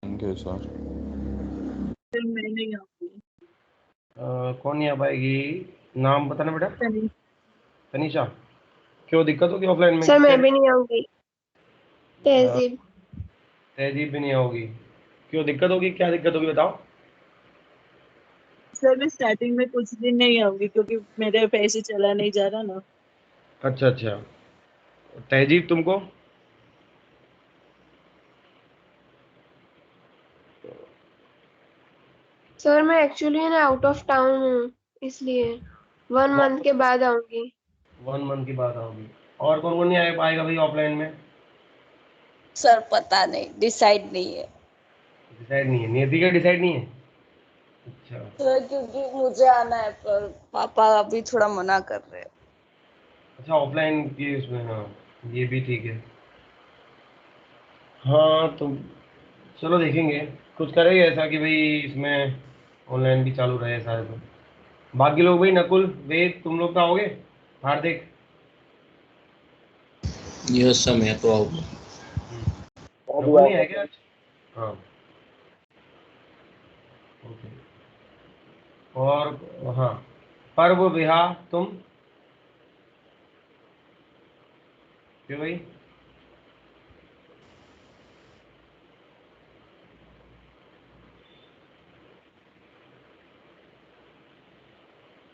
Thank you sir. फिर मैं नहीं आऊंगी। कौन नहीं आ पाएगी? नाम बताना बेटा। तनी- तनीषा। क्यों दिक्कत होगी ऑफलाइन में? सर मैं क्या भी नहीं आऊंगी। तहजीब। तहजीब भी नहीं आओगी? क्यों दिक्कत होगी? क्या दिक्कत होगी बताओ। सर मैं स्टार्टिंग में कुछ दिन नहीं आऊंगी क्योंकि मेरे पैसे चला नहीं जा रहा ना। अच्छा अच्छा। तहजीब तुमको? सर मैं एक्चुअली ना आउट ऑफ टाउन हूँ, इसलिए 1 मंथ के बाद आऊंगी। 1 मंथ की बात आओगी। और कौन कौन नहीं आ पाएगा भाई ऑफलाइन में? सर पता नहीं, डिसाइड नहीं है डिसाइड नहीं है? नियति का डिसाइड नहीं है? अच्छा सर, क्योंकि मुझे आना है पर पापा अभी थोड़ा मना कर रहे हैं। अच्छा। ऑफलाइन की उसमें, हाँ ये भी ठीक है। हाँ तो चलो देखेंगे, कुछ करेंगे ऐसा कि भाई इसमें ऑनलाइन भी चालू रहे सारे। तो बाकी लोग भाई, नकुल, वेद, तुम लोग तो आओगे? हार्दिक? यस सर, मैं तो आऊँगा। नकुल नहीं है क्या आज? हाँ ओके। और हाँ, पर्व विहा तुम क्यों भाई?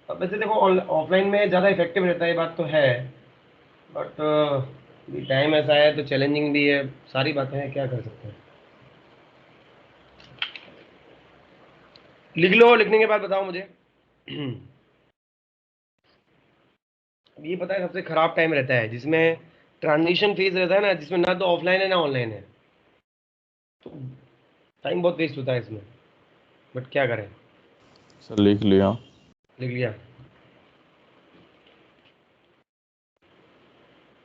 अब वैसे देखो ऑफलाइन में ज़्यादा इफेक्टिव रहता है, ये बात तो है, बट टाइम ऐसा है तो चैलेंजिंग भी है, सारी बातें हैं, क्या कर सकते हैं। लिख लो, लिखने के बाद बताओ मुझे। अब ये पता है सबसे खराब टाइम रहता है जिसमें ट्रांजिशन फेज रहता है ना, जिसमें ना तो ऑफलाइन है ना ऑनलाइन है, तो टाइम बहुत वेस्ट होता है इसमें, बट क्या करें। सर लिख लिया। लिख लिया?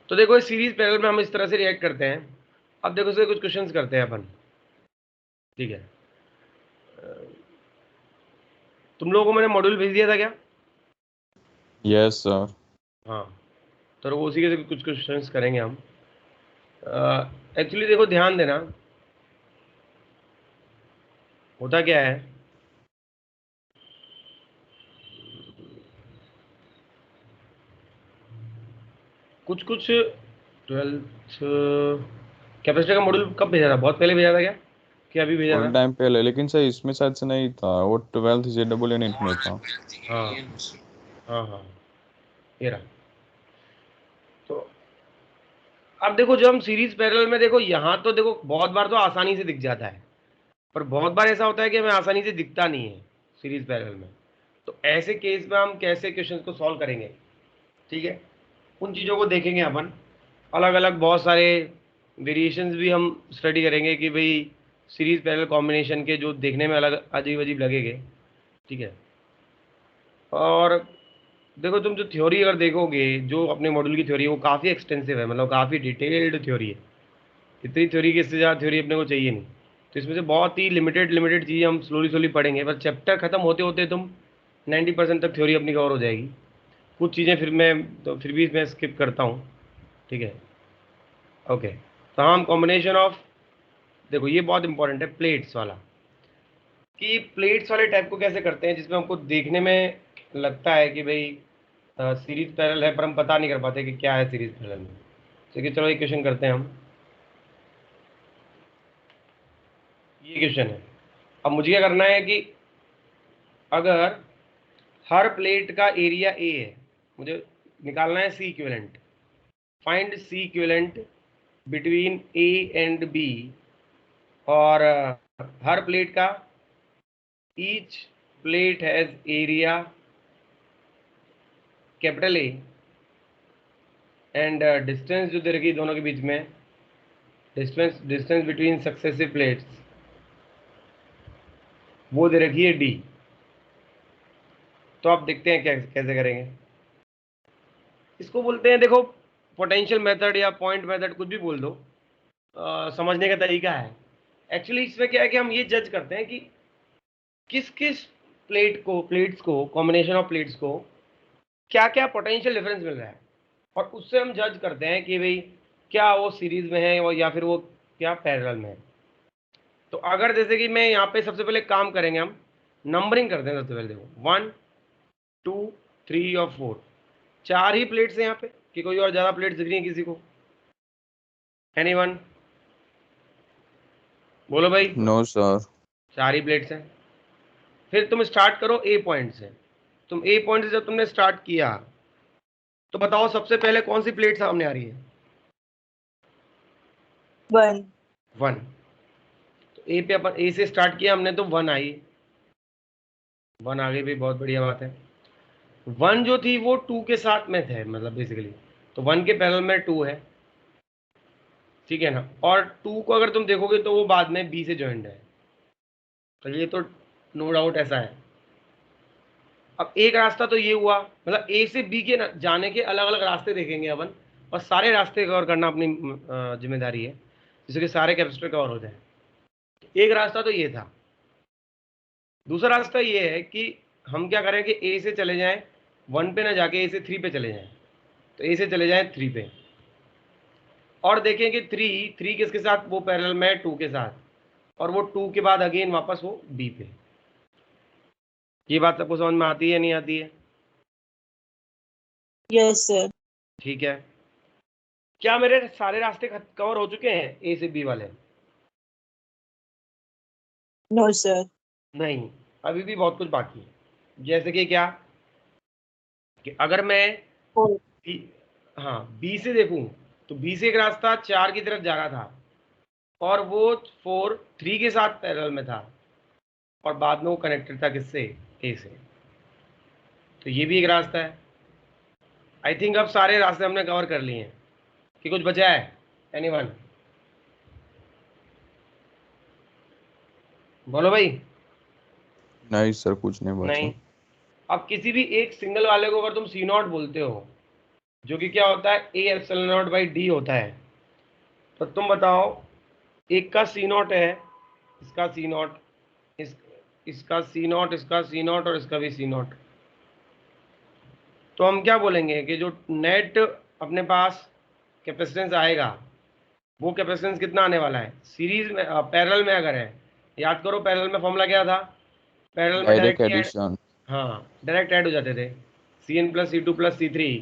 तो देखो इस सीरीज पैरेलल में हम इस तरह से रिएक्ट करते हैं। अब देखो इसके कुछ क्वेश्चंस करते हैं अपन, ठीक है? तुम लोगों को मैंने मॉड्यूल भेज दिया था क्या? Yes sir. हाँ, तो उसी के कुछ क्वेश्चंस करेंगे हम। एक्चुअली देखो ध्यान देना, होता क्या है, कुछ कुछ 12th कैपेसिटर का मॉड्यूल कब भेजा था? बहुत पहले भेजा था क्या, कि अभी भेजा थोड़ा था? टाइम पहले, लेकिन सर इसमें शायद से नहीं था, वो 12th JEE यूनिट में था। हाँ हाँ हाँ, ये रहा। तो अब देखो जब हम सीरीज पैरेलल में, देखो यहाँ तो देखो बहुत बार तो आसानी से दिख जाता है, पर बहुत बार ऐसा होता है कि हमें आसानी से दिखता नहीं है सीरीज पैरेलल में। तो ऐसे केस में हम कैसे क्वेश्चन को सॉल्व करेंगे, ठीक है, उन चीज़ों को देखेंगे अपन। अलग अलग बहुत सारे वेरिएशंस भी हम स्टडी करेंगे कि भाई सीरीज पैरेलल कॉम्बिनेशन के जो देखने में अलग अजीब अजीब लगेंगे, ठीक है। और देखो तुम जो थ्योरी अगर देखोगे, जो अपने मॉड्यूल की थ्योरी है वो काफ़ी एक्सटेंसिव है, मतलब काफ़ी डिटेल्ड थ्योरी है। इतनी थ्योरी की, इससे ज़्यादा थ्योरी अपने को चाहिए नहीं। तो इसमें से बहुत ही लिमिटेड लिमिटेड चीज़ें हम स्लोली स्लोली पढ़ेंगे, पर चैप्टर खत्म होते होते तुम 90% तक थ्योरी अपनी कवर हो जाएगी। कुछ चीज़ें फिर मैं तो फिर भी मैं स्किप करता हूँ, ठीक है। ओके, तो हम कॉम्बिनेशन ऑफ, देखो ये बहुत इंपॉर्टेंट है प्लेट्स वाला, कि प्लेट्स वाले टाइप को कैसे करते हैं जिसमें हमको देखने में लगता है कि भाई सीरीज पैरेलल है, पर हम पता नहीं कर पाते कि क्या है सीरीज पैरेलल में। ठीक है, चलो एक क्वेश्चन करते हैं हम। ये क्वेश्चन है, अब मुझे क्या करना है कि अगर हर प्लेट का एरिया ए है, मुझे निकालना है C equivalent. Find C equivalent between A and B, और हर प्लेट का, each plate has area capital A and distance जो दे रखी है दोनों के बीच में, distance distance between successive plates, वो दे रखी है डी। तो आप देखते हैं क्या कैसे करेंगे इसको। बोलते हैं देखो पोटेंशियल मेथड या पॉइंट मेथड, कुछ भी बोल दो, समझने का तरीका है। एक्चुअली इसमें क्या है कि हम ये जज करते हैं कि किस किस प्लेट्स को कॉम्बिनेशन ऑफ प्लेट्स को क्या क्या पोटेंशियल डिफरेंस मिल रहा है, और उससे हम जज करते हैं कि भाई क्या वो सीरीज में है या फिर वो क्या पैरेलल में है। तो अगर जैसे कि मैं यहाँ पे सबसे पहले काम करेंगे, हम नंबरिंग करते हैं सबसे पहले। देखो 1 2 3 और 4, 4 ही प्लेट्स हैं यहाँ पे, कि कोई और ज्यादा प्लेट्स दिख रही है किसी को? एनीवन? बोलो भाई। No sir. 4 ही प्लेट्स हैं। फिर तुम स्टार्ट करो ए पॉइंट से। तुम ए पॉइंट से जब तुमने स्टार्ट किया तो बताओ सबसे पहले कौन सी प्लेट सामने आ रही है? 1 1। तो ए पे अपन ए से स्टार्ट किया हमने तो 1 आई, 1 आ गई भी, बहुत बढ़िया बात है। 1 जो थी वो 2 के साथ में थे, मतलब बेसिकली तो 1 के पैरेलल में 2 है, ठीक है ना। और 2 को अगर तुम देखोगे तो वो बाद में बी से ज्वाइंट है, तो ये तो नो डाउट ऐसा है। अब एक रास्ता तो ये हुआ, मतलब ए से बी के जाने के अलग अलग रास्ते देखेंगे अपन, और सारे रास्ते कवर करना अपनी जिम्मेदारी है, जिससे कि सारे कैपेसिटर कवर हो जाए। एक रास्ता तो ये था। दूसरा रास्ता ये है कि हम क्या करें कि ए से चले जाएं 1 पे ना जाके ए से 3 पे चले जाएं, तो ए से चले जाएं 3 पे, और देखें कि 3 किसके साथ? वो पैरेलल में 2 के साथ, और वो 2 के बाद अगेन वापस वो बी पे। ये बात सबको समझ में आती है नहीं आती है? Yes sir. ठीक है। क्या मेरे सारे रास्ते कवर हो चुके हैं ए से बी वाले? No sir. नहीं, अभी भी बहुत कुछ बाकी है। जैसे कि क्या, कि अगर मैं हाँ बी से देखूं तो बी से एक रास्ता 4 की तरफ जा रहा था, और वो 4 3 के साथ पैरेलल में था, और बाद में वो कनेक्टेड था किससे? ए से। तो ये भी एक रास्ता है। आई थिंक अब सारे रास्ते हमने कवर कर लिए हैं, कि कुछ बचा है? एनीवन? बोलो भाई। नहीं सर, कुछ नहीं बचा। नहीं। अब किसी भी एक सिंगल वाले को अगर तुम सी नॉट बोलते हो, जो कि क्या होता है? A epsilon not by D होता है, तो तुम बताओ, एक का सी नॉट है, इसका सी नॉट, इसका सी नॉट, इसका सी नॉट, और इसका भी सी नॉट। तो हम क्या बोलेंगे कि जो नेट अपने पास कैपेसिटेंस आएगा, वो कैपेसिटेंस कितना आने वाला है? सीरीज में पैरेलल में अगर है, याद करो पैरेलल में फॉर्मूला क्या था? पैरेलल में डायरेक्ट डायरेक्ट एडिशन। हाँ डायरेक्ट ऐड हो जाते थे, Cn plus C2 plus C3।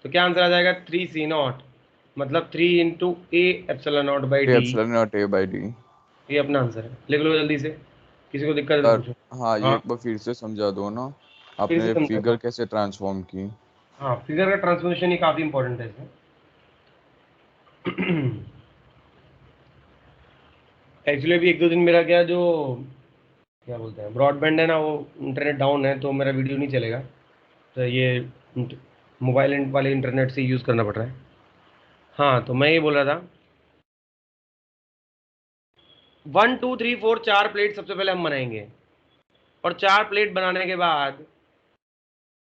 तो क्या आंसर आ जाएगा? 3 C नॉट, मतलब 3 into A epsilon not by D. Epsilon not a by D. ये अपना आंसर है। लिख लो जल्दी से, किसी को दिक्कत है तो सर पूछो। हाँ, ये हाँ एक बार फिर से समझा दो ना, फिर से आपने समझा फिगर दो। कैसे ट्रांसफॉर्म की। हाँ फिगर का ट्रांसफॉर्मेशन ही काफ़ी इंपॉर्टेंट है इसमें। एक्चुअली अभी 1-2 दिन मेरा क्या जो क्या बोलते हैं ब्रॉडबैंड है ना, वो इंटरनेट डाउन है, तो मेरा वीडियो नहीं चलेगा, तो ये मोबाइल वाले इंटरनेट से यूज़ करना पड़ रहा है। हाँ तो मैं ये बोल रहा था, 1 2 3 4 4 प्लेट सबसे पहले हम बनाएंगे, और 4 प्लेट बनाने के बाद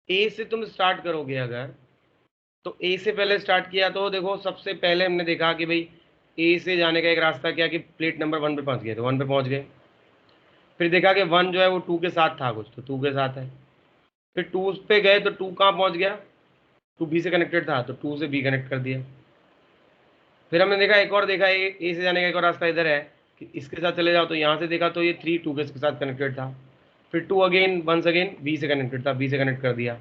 ए से तुम स्टार्ट करोगे अगर, तो ए से पहले स्टार्ट किया तो देखो सबसे पहले हमने देखा कि भाई ए से जाने का एक रास्ता क्या कि प्लेट नंबर 1 पे पहुंच गए, तो 1 पे पहुंच गए। फिर देखा कि 1 जो है वो 2 के साथ था कुछ, तो 2 के साथ है। फिर 2 पे गए तो 2 कहाँ पहुंच गया? 2 बी से कनेक्टेड था, तो 2 से बी कनेक्ट कर दिया। फिर हमने देखा एक और देखा, ए से जाने का एक और रास्ता इधर है कि इसके साथ चले जाओ, तो यहाँ से देखा तो ये 3 2 के साथ कनेक्टेड था। फिर 2 अगेन वंस अगेन बी से कनेक्टेड था, बी से कनेक्ट कर दिया।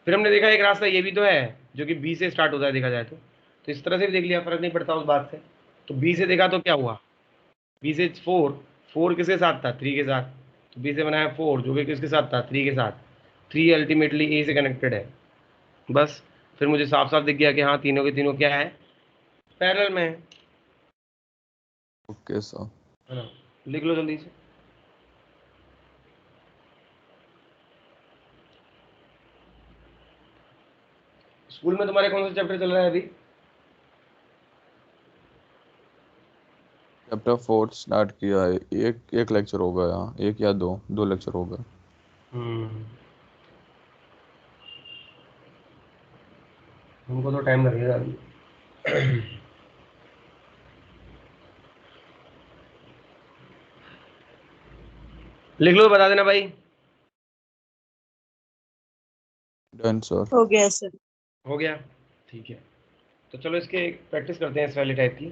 फिर हमने देखा एक रास्ता ये भी तो है जो कि बी से स्टार्ट होता है देखा जाए तो इस तरह से भी देख लिया, फर्क नहीं पड़ता उस बात से। तो बी से देखा तो क्या हुआ? बी से 4 किसके साथ था? 3 के साथ, तो बी से बनाया 4 जो कि किसके साथ था? 3 के साथ। 3 अल्टीमेटली ए से कनेक्टेड है। बस फिर मुझे साफ साफ दिख गया कि हाँ तीनों के तीनों क्या है? पैरेलल में है। Okay sir. है ना? लिख लो जल्दी से। स्कूल में तुम्हारे कौन सा चैप्टर चल रहा है अभी? चैप्टर 4 स्टार्ट किया है। एक लेक्चर हो गया, एक या दो लेक्चर हो गए। हमको तो टाइम लगेगा अभी। लिख लो, बता देना भाई। Done sir. हो गया सर। हो गया, ठीक है। तो चलो इसके प्रैक्टिस करते हैं इस वाले टाइप की।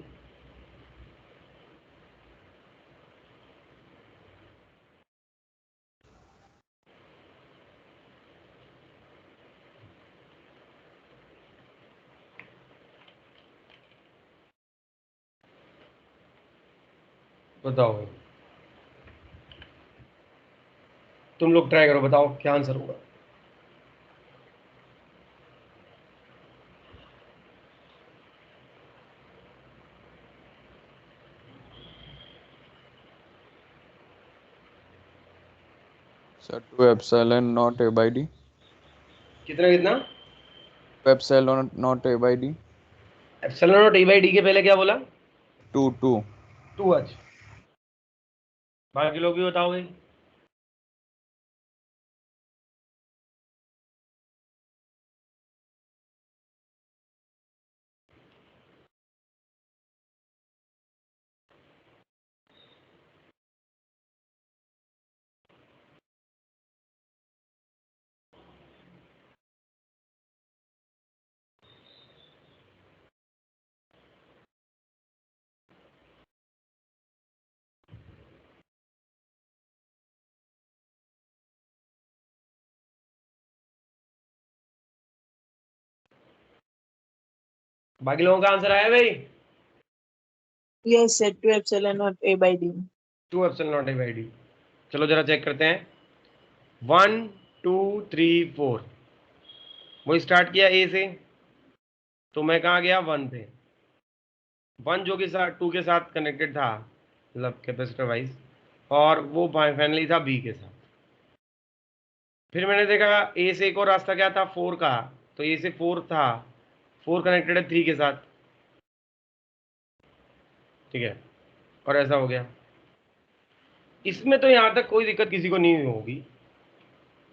बताओ भाई, तुम लोग ट्राई करो, बताओ क्या आंसर होगा। Sir 2 epsilon not a by D. कितना कितना? 2 epsilon not a by D. Epsilon not a by D के पहले क्या बोला? 2 2। 2 h। बाकी लोग भी बताओ भाई। बाकी लोगों का आंसर आया भाई? Yes, sir. 2 epsilon naught A by D. 2 epsilon not a by D. चलो जरा चेक करते हैं। 1 2 3 4, वो स्टार्ट किया ए से, तो मैं कहाँ गया 1 पे। 1 जो कि 2 के साथ कनेक्टेड था, मतलब कैपेसिटर वाइज, और वो फाइनली था बी के साथ। फिर मैंने देखा ए से एक और रास्ता क्या था 4 का, तो ए से 4 था, 4 कनेक्टेड है 3 के साथ, ठीक है, और ऐसा हो गया। इसमें तो यहाँ तक कोई दिक्कत किसी को नहीं होगी,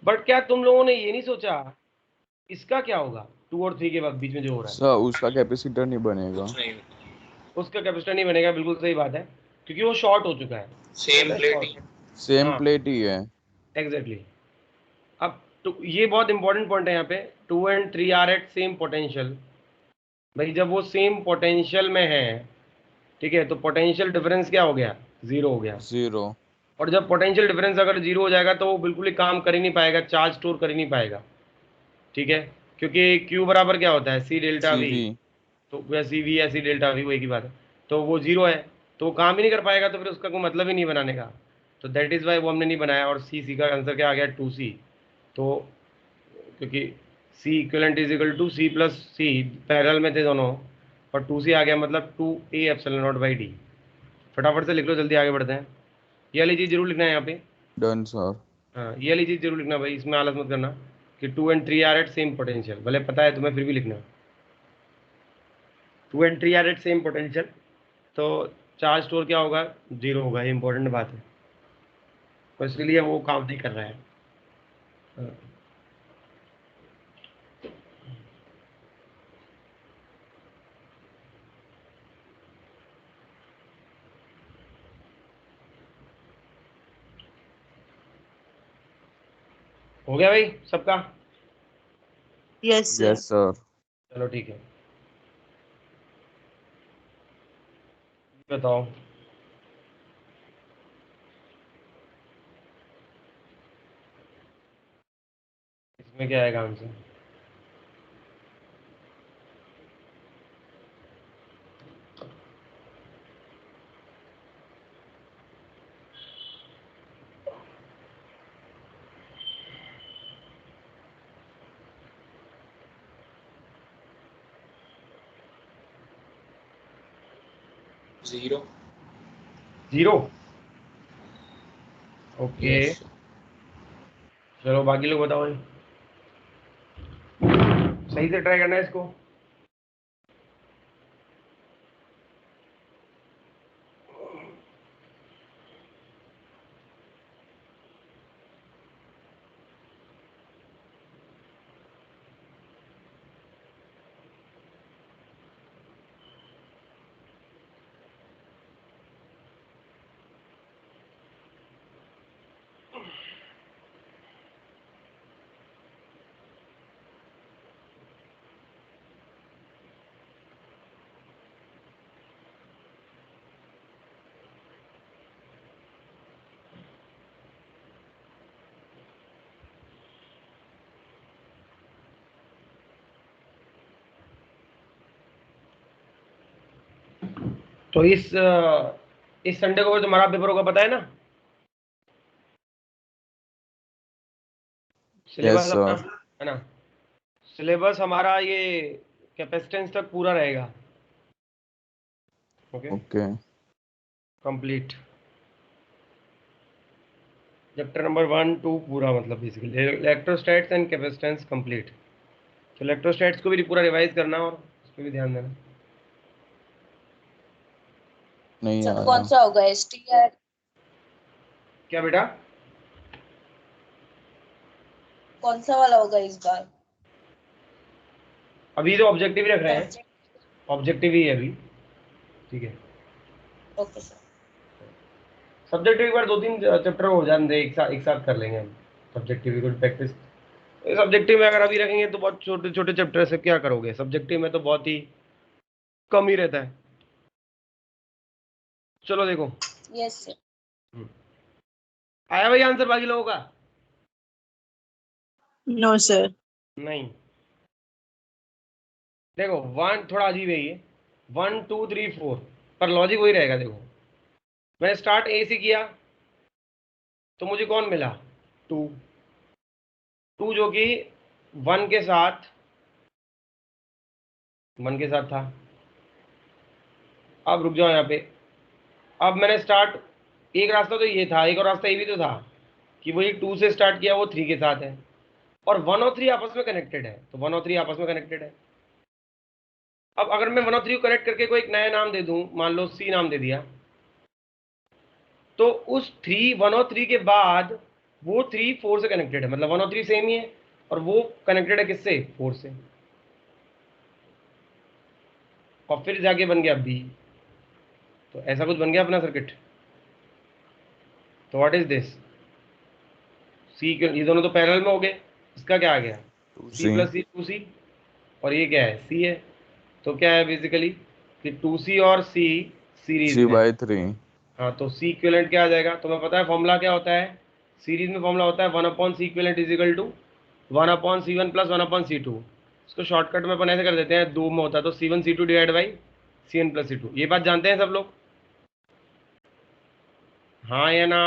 बट क्या तुम लोगों ने ये नहीं सोचा इसका क्या होगा 2 और 3 के बाद बीच में जो हो रहा है? सर उसका कैपेसिटर नहीं बनेगा। कुछ नहीं, उसका कैपेसिटर नहीं बनेगा, बिल्कुल सही बात है, क्योंकि वो शॉर्ट हो चुका है। सेम प्लेट ही। सेम हाँ। प्लेट ही है। एग्जैक्टली। अब ये बहुत इंपॉर्टेंट पॉइंट है यहाँ पे, 2 and 3 are at same potential. भाई जब वो सेम पोटेंशियल में है, ठीक है, तो पोटेंशियल डिफरेंस क्या हो गया? 0 हो गया। 0। और जब पोटेंशियल डिफरेंस अगर 0 हो जाएगा तो वो बिल्कुल ही काम कर ही नहीं पाएगा, चार्ज स्टोर कर ही नहीं पाएगा, ठीक है, क्योंकि Q बराबर क्या होता है? C delta V। CV। तो या सी वी या सी डेल्टा वी, वो एक ही बात है। तो वो 0 है, तो वो काम ही नहीं कर पाएगा, तो फिर उसका कोई मतलब ही नहीं बनाने का। तो दैट इज़ वाई वो हमने नहीं बनाया। और सी का आंसर क्या आ गया? 2C। तो क्योंकि C equivalent is equal to C plus C, parallel में थे दोनों, और 2C आ गया, मतलब 2A epsilon not by D. फटाफट से लिख लो, जल्दी आगे बढ़ते हैं। ये वाली चीज़ जरूर लिखना है यहाँ पे। Done sir. हाँ, ये वाली चीज़ जरूर लिखना भाई, इसमें आलस मत करना कि 2 and 3 are at same potential, भले पता है तुम्हें फिर भी लिखना। 2 and 3 are at same potential, तो चार्ज स्टोर क्या होगा? 0 होगा। ये इंपॉर्टेंट बात है, तो इसलिए वो काम नहीं कर रहा है। हाँ। हो गया भाई सबका? Yes, sir. Yes sir. चलो ठीक है, बताओ। इसमें क्या आएगा आंसर? जीरो। 0। Okay, yes. चलो बाकी लोग बताओ भाई, सही से ट्राई करना है इसको। तो इस इस संडे को तुम्हारा पेपर होगा, पता है ना? यस सिलेबस अपना सर। है ना, सिलेबस हमारा ये कैपेसिटेंस तक पूरा रहेगा। Okay, okay complete chapter number 1 2 पूरा, मतलब बेसिकली इलेक्ट्रोस्टैट्स एंड कैपेसिटेंस कंप्लीट। तो इलेक्ट्रोस्टैट्स को भी पूरा रिवाइज करना और उस पर भी ध्यान देना। नहीं सर आया। कौन सा होगा, एसटी या क्या बेटा? कौन सा वाला होगा इस बार? अभी तो ऑब्जेक्टिव ही रख रहे हैं, सब्जेक्ट। ऑब्जेक्टिव ही है अभी, ठीक है। Okay sir. सब्जेक्टिव एक बार 2-3 चैप्टर हो जाने दे, एक साथ कर लेंगे हम सब्जेक्टिव की प्रैक्टिस। सब्जेक्टिव में अगर अभी रखेंगे तो बहुत छोटे छोटे चैप्टर से क्या करोगे, सब्जेक्टिव में तो बहुत ही कम ही रहता है। चलो देखो, यस सर। आया भाई आंसर बाकी लोगों का? No sir. नहीं, देखो 1 थोड़ा अजीब है ये, 1 2 3 4 पर लॉजिक वही रहेगा। देखो मैंने स्टार्ट ए से किया तो मुझे कौन मिला? 2 2 जो कि 1 के साथ था। अब रुक जाओ यहाँ पे, अब मैंने स्टार्ट, एक रास्ता तो ये था, एक और रास्ता ये भी तो था कि वही 2 से स्टार्ट किया वो 3 के साथ है, और 1 और 3 आपस में कनेक्टेड है, तो 1 और 3 आपस में कनेक्टेड है। अब अगर मैं 1 और 3 को कनेक्ट करके कोई एक नया नाम दे दूं, मान लो सी नाम दे दिया, तो उस 1 और 3 के बाद वो 3 4 से कनेक्टेड है, मतलब 1 और 3 सेम ही है, और वो कनेक्टेड है किससे? 4 से, और फिर जाके बन गया बी। तो ऐसा कुछ बन गया अपना सर्किट। तो व्हाट इज दिस? सी, ये दोनों तो पैरेलल में हो गए, इसका क्या आ गया? सी सी प्लस सी 2C, और ये क्या है? सी है। तो क्या है बेसिकली कि 2C और सी सीरीज में है। 3/3। हाँ, तो सी इक्विवेलेंट क्या आ जाएगा? तुम्हें पता है फॉर्मूला क्या होता है सीरीज में? फॉर्मूला होता है 1/C equivalent is equal to 1/C1 plus 1/C2। इसको शॉर्टकट में अपन ऐसे कर देते हैं, 2 में होता है तो C1 C2 divide by CN plus C2। ये बात जानते हैं सब लोग? हाँ या ना?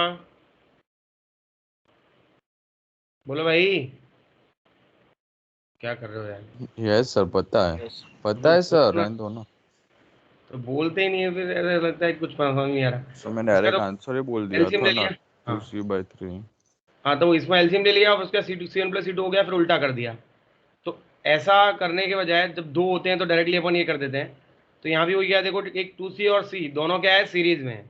बोलो भाई, क्या कर रहे हो यार? यस सर, पता है। पता है सर, रहने दो ना। तो बोलते ही नहीं है, फिर ऐसा लगता है कुछ समझ नहीं आ रहा। सर मैं इसका डायरेक्ट तो आंसर ही बोल दिया एलसीएम था ले ना, लिया। हाँ 2C/3। हाँ, तो इसमें एलसीएम ले लिया और उसका CN प्लस C2 हो गया, फिर उल्टा कर दिया। तो ऐसा करने के बजाय जब 2 होते हैं तो डायरेक्टली अपन ये कर देते हैं। तो यहाँ भी हो गया, देखो एक 2C और C दोनों क्या है? सीरीज में है।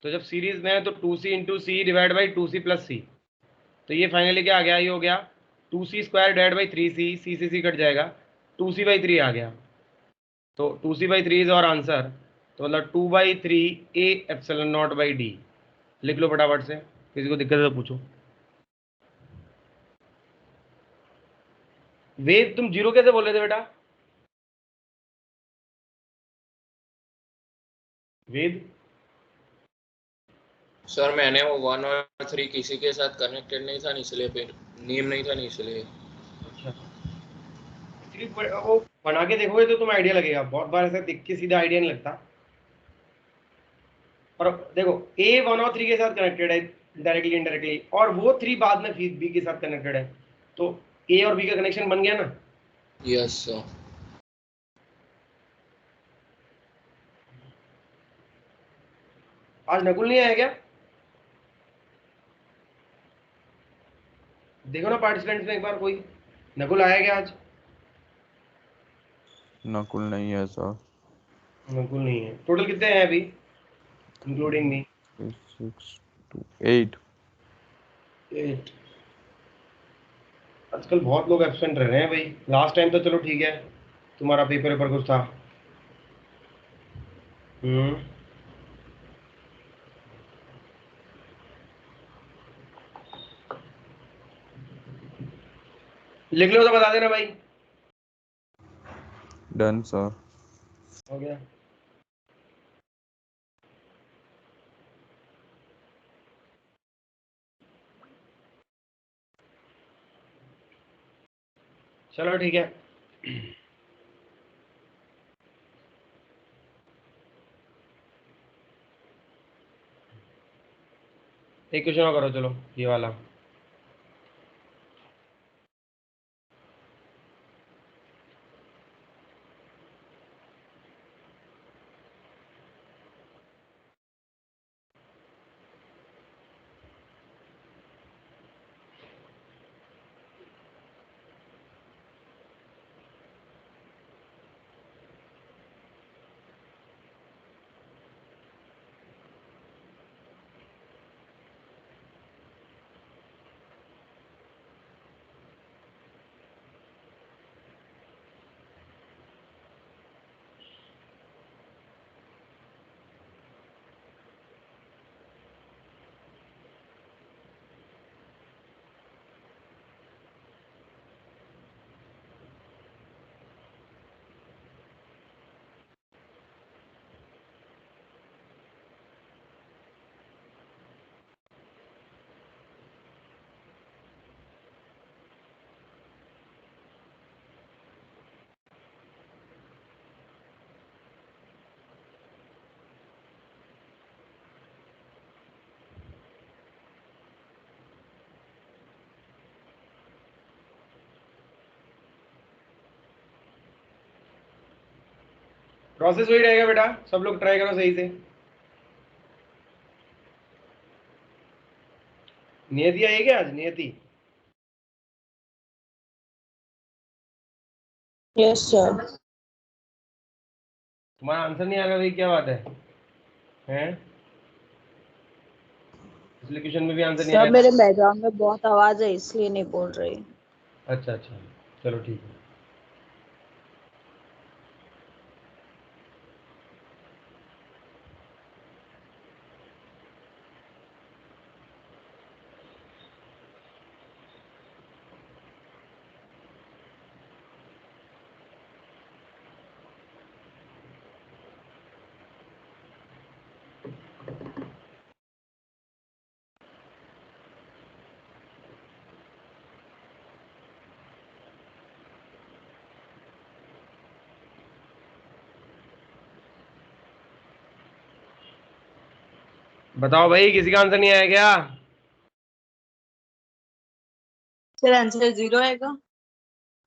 तो जब सीरीज में है तो 2C into C divide by 2C plus c. तो ये फाइनली क्या आ गया? ये हो गया 2C square divide by 3C, सी से सी कट जाएगा, 2C/3 आ गया। तो 2C/3 इज और आंसर, तो मतलब 2/3 A epsilon not by D. लिख लो फटाफट से, किसी को दिक्कत है तो पूछो। वेद तुम जीरो कैसे बोल रहे थे बेटा? वेद सर मैंने वो 1 और 3 किसी के साथ कनेक्टेड नहीं था, इसलिए फिर नेम नहीं था, इसलिए। अच्छा, एक्चुअली वो बना के देखोगे तो तुम्हें आइडिया लगेगा, बहुत बार ऐसा दिख के सीधा आइडिया नहीं लगता। और देखो A 1 और 3 के साथ कनेक्टेड है डायरेक्टली इनडायरेक्टली, और वो 3 बाद में फिर B के साथ कनेक्टेड है, तो A और B का कनेक्शन बन गया ना। Yes sir. आज नकुल नहीं आया क्या? देखो ना पार्टिसिपेंट्स में एक बार, कोई नकुल आया क्या आज? नकुल नहीं है सर। नकुल नहीं है। टोटल कितने हैं अभी इंक्लूडिंग मी? 6 2 8। 8। आजकल बहुत लोग एब्सेंट रह रहे हैं भाई। लास्ट टाइम तो चलो ठीक है, तुम्हारा पेपर कुछ था। लिख लो तो बता देना भाई। Done sir. हो गया। चलो ठीक है। एक क्वेश्चन और करो, चलो ये वाला। प्रोसेस वही रहेगा बेटा, सब लोग ट्राई करो सही से। नियति आई क्या आज? नियति यस सर। तुम्हारा आंसर नहीं आ रहा भाई, क्या बात है? हैं? पिछले क्वेश्चन में भी आंसर नहीं सर आया। मेरे बैकग्राउंड में बहुत आवाज है इसलिए नहीं बोल रही। अच्छा अच्छा, चलो ठीक है। बताओ भाई, किसी का आंसर नहीं आया क्या? सर आंसर 0 आएगा।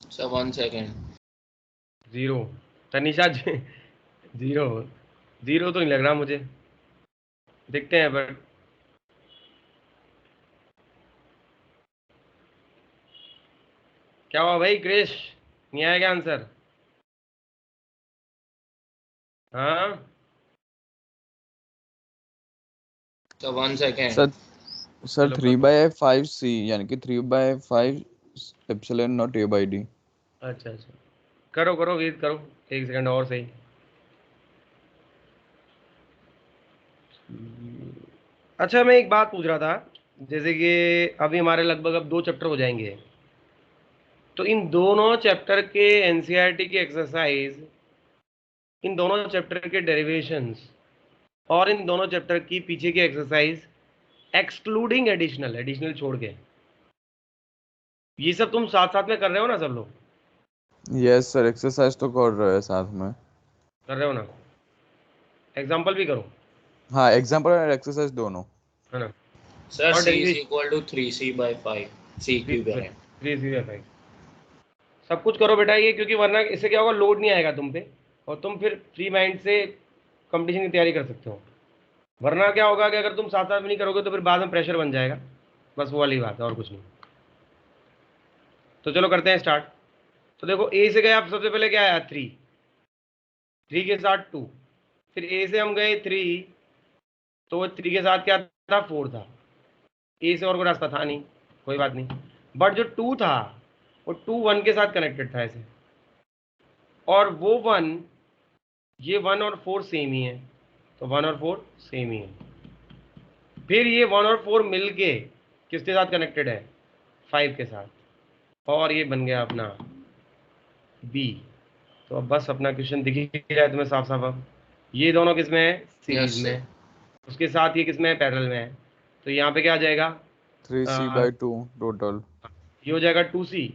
Sir 1 second. 0? Tanisha zero? Zero तो नहीं लग रहा मुझे, देखते हैं। पर क्या हुआ भाई क्रिश, नहीं आया क्या आंसर? हाँ सर 1 सेकेंड। सर चलो 3/5c यानी कि 3/5 एप्सिलॉन नॉट a/d। अच्छा अच्छा, करो करो, वेट करो 1 सेकंड और सही। अच्छा, मैं एक बात पूछ रहा था, जैसे कि अभी हमारे लगभग अब 2 चैप्टर हो जाएंगे, तो इन दोनों चैप्टर के एनसीईआरटी की एक्सरसाइज, इन दोनों चैप्टर के डेरिवेशंस और इन दोनों चैप्टर की पीछे की एक्सरसाइज एक्सक्लूडिंग एडिशनल, एडिशनल छोड़ के, ये सब तुम साथ साथ में कर रहे हो ना सब लोग? यस सर, एक्सरसाइज तो कर रहे हैं साथ में। कर रहे हो ना? एग्जाम्पल भी करो, हाँ, एग्जाम्पल और एक्सरसाइज दोनों। है ना? सर और c is derivation equal to 3c/5 c cube है। 3c/5 सब कुछ करो बेटा ये, क्योंकि वरना इससे क्या होगा, लोड नहीं आएगा तुम पे, और तुम फिर फ्री माइंड से कंपटीशन की तैयारी कर सकते हो। वरना क्या होगा कि अगर तुम साथ साथ में नहीं करोगे तो फिर बाद में प्रेशर बन जाएगा, बस वो वाली बात है और कुछ नहीं। तो चलो करते हैं स्टार्ट। तो देखो ए से गए आप, सबसे पहले क्या आया 3, 3 के साथ 2, फिर ए से हम गए 3, तो 3 के साथ क्या था, 4 था। ए से और कोई रास्ता था नहीं, कोई बात नहीं। बट जो 2 था वो 2 1 के साथ कनेक्टेड था ऐसे, और वो 1, ये 1 और 4 सेम ही है, तो 1 और 4 सेम ही है। फिर ये 1 और 4 मिलके किसके साथ कनेक्टेड है, 5 के साथ, और ये बन गया अपना बी। तो अब बस अपना क्वेश्चन दिख ही रहा है तुम्हें साफ साफ। अब ये दोनों किस में है, सीरीज Yes, में, उसके साथ ये किस में है, पैरेलल में है। तो यहाँ पे क्या आ जाएगा, 3c/2 टोटल। ये हो जाएगा 2c,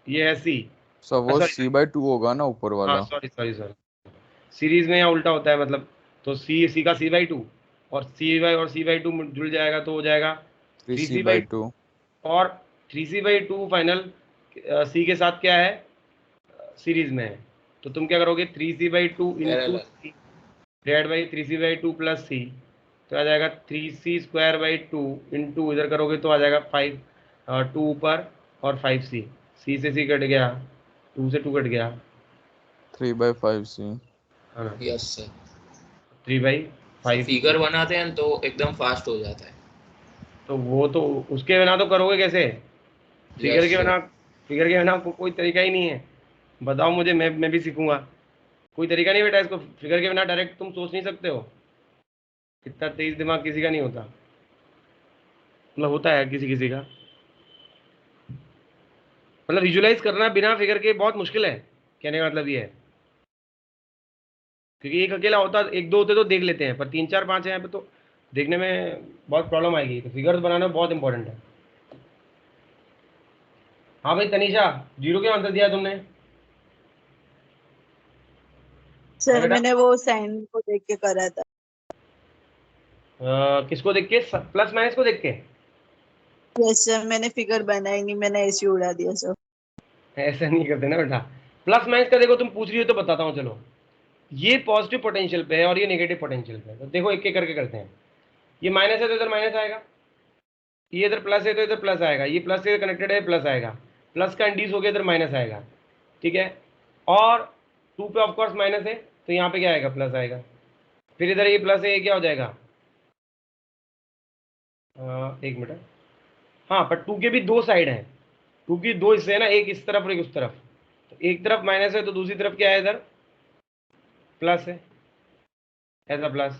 ये है c। सर वो सॉरी, c/2 होगा ना ऊपर हाँ वाला। सॉरी सॉरी सॉरी, सीरीज में यहाँ उल्टा होता है मतलब, तो c का c/2, और c और c/2 जुड़ जाएगा तो हो जाएगा 3c/2 और 3c/2 फाइनल सी के साथ क्या है, सीरीज में है। तो तुम क्या करोगे, 3c/2 into C divide by 3c/2 plus c, तो आ जाएगा 3c²/2 इंटू इधर करोगे तो आ जाएगा 5, 2 ऊपर और 5c, सी से सी कट गया, 2 से 2 कट गया, 3/5c। है ना, यस सर। 3/5। फिगर बनाते हैं तो एकदम फास्ट हो जाता है। तो वो तो उसके बिना तो करोगे कैसे, फिगर यस के सर। बिना, फिगर के बिना कोई तरीका ही नहीं है। बताओ मुझे, मैं भी सीखूंगा। कोई तरीका नहीं बेटा, इसको फिगर के बिना डायरेक्ट तुम सोच नहीं सकते हो। इतना तेज दिमाग किसी का नहीं होता, मतलब होता है किसी किसी का, मतलब विजुलाइज करना बिना फिगर के बहुत मुश्किल है, कहने का मतलब ये है। क्योंकि एक अकेला होता, एक दो होते तो देख लेते हैं, पर 3 4 5 है यहाँ पे तो देखने में बहुत प्रॉब्लम आएगी। तो फिगर्स बनाना बहुत इंपॉर्टेंट है। हाँ भाई तनीषा, 0 क्यों आंसर दिया तुमने? है सर बेटा, मैंने वो साइन को देख के करा था। किसको देख के, प्लस माइनस को देख के? यस सर, मैंने फिगर बनाई नहीं, मैंने ऐसे ही उड़ा दिया सर। ऐसा नहीं करते ना बेटा। प्लस माइनस का देखो, तुम पूछ रही हो तो बताता हूँ चलो। ये पॉजिटिव पोटेंशियल पे है और ये नेगेटिव पोटेंशियल पे है, तो देखो एक एक करके करते हैं। ये माइनस है तो इधर माइनस आएगा, ये इधर प्लस है तो इधर प्लस आएगा, ये प्लस से कनेक्टेड है प्लस आएगा, प्लस का इंड्यूस हो गया इधर माइनस आएगा, ठीक है। और 2 पे ऑफकोर्स माइनस है तो यहाँ पे क्या आएगा, प्लस आएगा। फिर इधर ये प्लस है, ये क्या हो जाएगा, एक मिनट, हाँ पर 2 के भी 2 साइड हैं, 2 की 2 हिस्से है ना, एक इस तरफ और एक उस तरफ। तो एक तरफ माइनस है तो दूसरी तरफ क्या है, इधर प्लस है, ऐसा प्लस।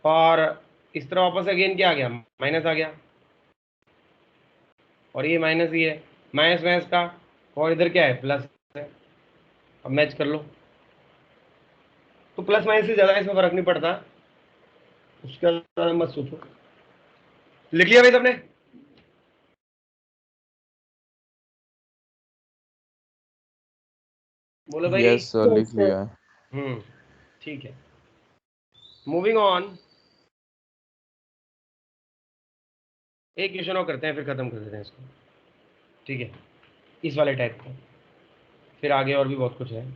और इस तरफ वापस अगेन क्या आ गया, माइनस आ गया, और ये माइनस ही है, माइनस माइनस का, और इधर क्या है, प्लस है। अब मैच कर लो, तो प्लस माइनस से ज़्यादा इसमें फर्क नहीं पड़ता, उसका ज़्यादा मत सोचो। लिख लिया भाई सबने? बोलो भाई। यस सर, यस लिख सर। लिया है। ठीक है, मूविंग ऑन। एक क्वेश्चन और करते हैं फिर खत्म कर देते हैं इसको, ठीक है, इस वाले टाइप का। फिर आगे और भी बहुत कुछ है।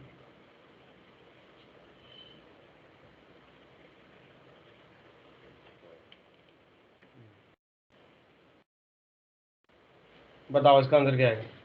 बताओ इसका आंसर क्या है?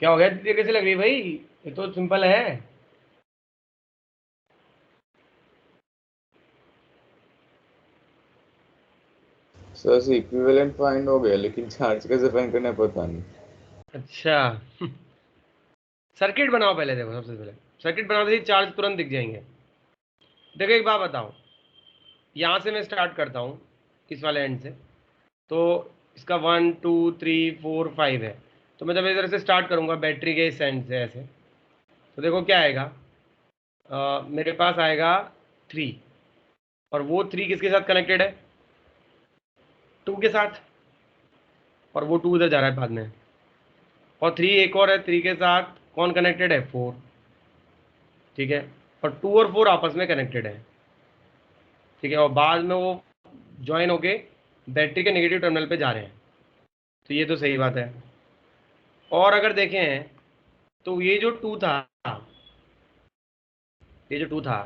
क्या हो गया, दीदी कैसे लग रही है भाई? ये तो सिंपल है। सर से इक्विवेलेंट फाइंड हो गया, लेकिन चार्ज कैसे फाइंड करना है पता नहीं। अच्छा सर्किट बनाओ पहले, देखो सबसे पहले सर्किट बनाते ही चार्ज तुरंत दिख जाएंगे। देखो एक बात बताओ, यहाँ से मैं स्टार्ट करता हूँ, इस वाले एंड से, तो इसका 1 2 3 4 5 है। तो मैं जब इधर से स्टार्ट करूँगा बैटरी के इस एंड से ऐसे, तो देखो क्या आएगा, मेरे पास आएगा 3, और वो 3 किसके साथ कनेक्टेड है, 2 के साथ, और वो 2 इधर जा रहा है बाद में, और 3 एक और है, 3 के साथ कौन कनेक्टेड है, 4, ठीक है, और 2 और 4 आपस में कनेक्टेड है, ठीक है, और बाद में वो ज्वाइन होके बैटरी के नेगेटिव टर्मिनल पे जा रहे हैं, तो ये तो सही बात है। और अगर देखें तो ये जो 2 था, ये जो 2 था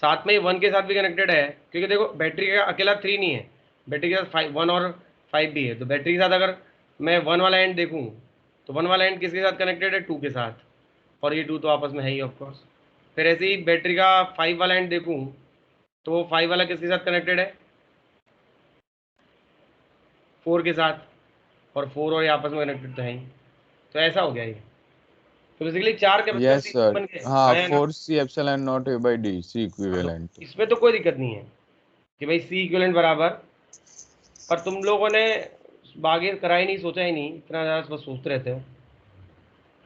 साथ में 1 के साथ भी कनेक्टेड है, क्योंकि देखो बैटरी का अकेला 3 नहीं है, बैटरी के साथ 1 और 5 भी है, तो बैटरी के साथ अगर मैं 1 वाला एंड देखूं तो 1 वाला एंड किसके साथ कनेक्टेड है, 2 के साथ, और ये 2 तो आपस में है ही ऑफकोर्स। फिर ऐसे ही बैटरी का 5 वाला एंड देखूं तो वो 5 वाला किसके साथ कनेक्टेड है, 4 के साथ, और 4 और ये आपस में कनेक्टेड तो है ही, तो ऐसा हो गया ये। तो बेसिकली 4 यस कैपेसिटर सर, बन गए, हाँ, है ना? 4C epsilon not A by D C equivalent. इसमें तो कोई दिक्कत नहीं है कि भाई सी इक्विवेलेंट बराबर, पर तुम लोगों ने बागे करा ही नहीं, सोचा ही नहीं, इतना ज़्यादा बस सोचते रहते हो,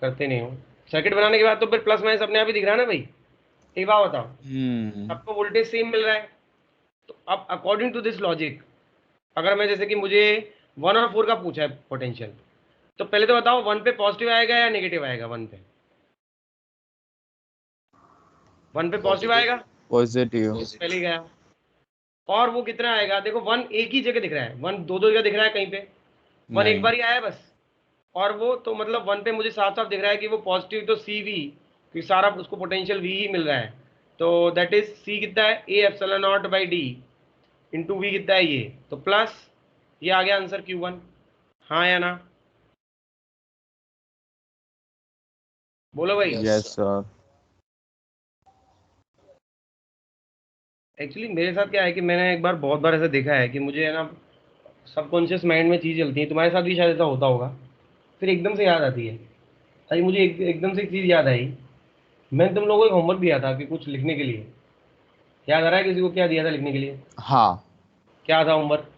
करते नहीं हो। सर्किट बनाने के बाद तो फिर प्लस माइनस अपने आप ही दिख रहा है ना भाई। एक बात बताओ, सबको वोल्टेज सेम मिल रहा है, तो अब अकॉर्डिंग टू दिस लॉजिक अगर मैं जैसे कि मुझे 1 और 4 का पूछा है पोटेंशियल, तो पहले तो बताओ 1 पे पॉजिटिव आएगा या नेगेटिव आएगा, 1 पे पॉजिटिव आएगा, पॉजिटिव। पहले ही गया। और वो कितना आएगा, देखो 1 एक ही जगह दिख रहा है, 1 दो जगह दिख रहा है कहीं पे, 1 एक बार ही आया है बस, और वो तो मतलब 1 पे मुझे साफ साफ दिख रहा है कि वो पॉजिटिव तो सी वी, क्योंकि सारा उसको पोटेंशियल वी ही मिल रहा है, तो दैट इज सी कितना है, A epsilon not by D into V कितना है ये, तो प्लस ये आ गया आंसर Q1, हाँ या ना, बोलो भाई। Yes sir. एक्चुअली मेरे साथ क्या है कि मैंने एक बार बहुत बार ऐसा देखा है कि मुझे है ना सबकॉन्शियस माइंड में चीज़ चलती है, तुम्हारे साथ भी शायद ऐसा होता होगा, फिर एकदम से याद आती है। अरे मुझे एकदम से एक चीज़ याद आई, मैंने तुम लोगों को एक होमवर्क दिया था कि कुछ लिखने के लिए, याद आ रहा है किसी को क्या दिया था लिखने के लिए, हाँ, क्या था होमवर्क,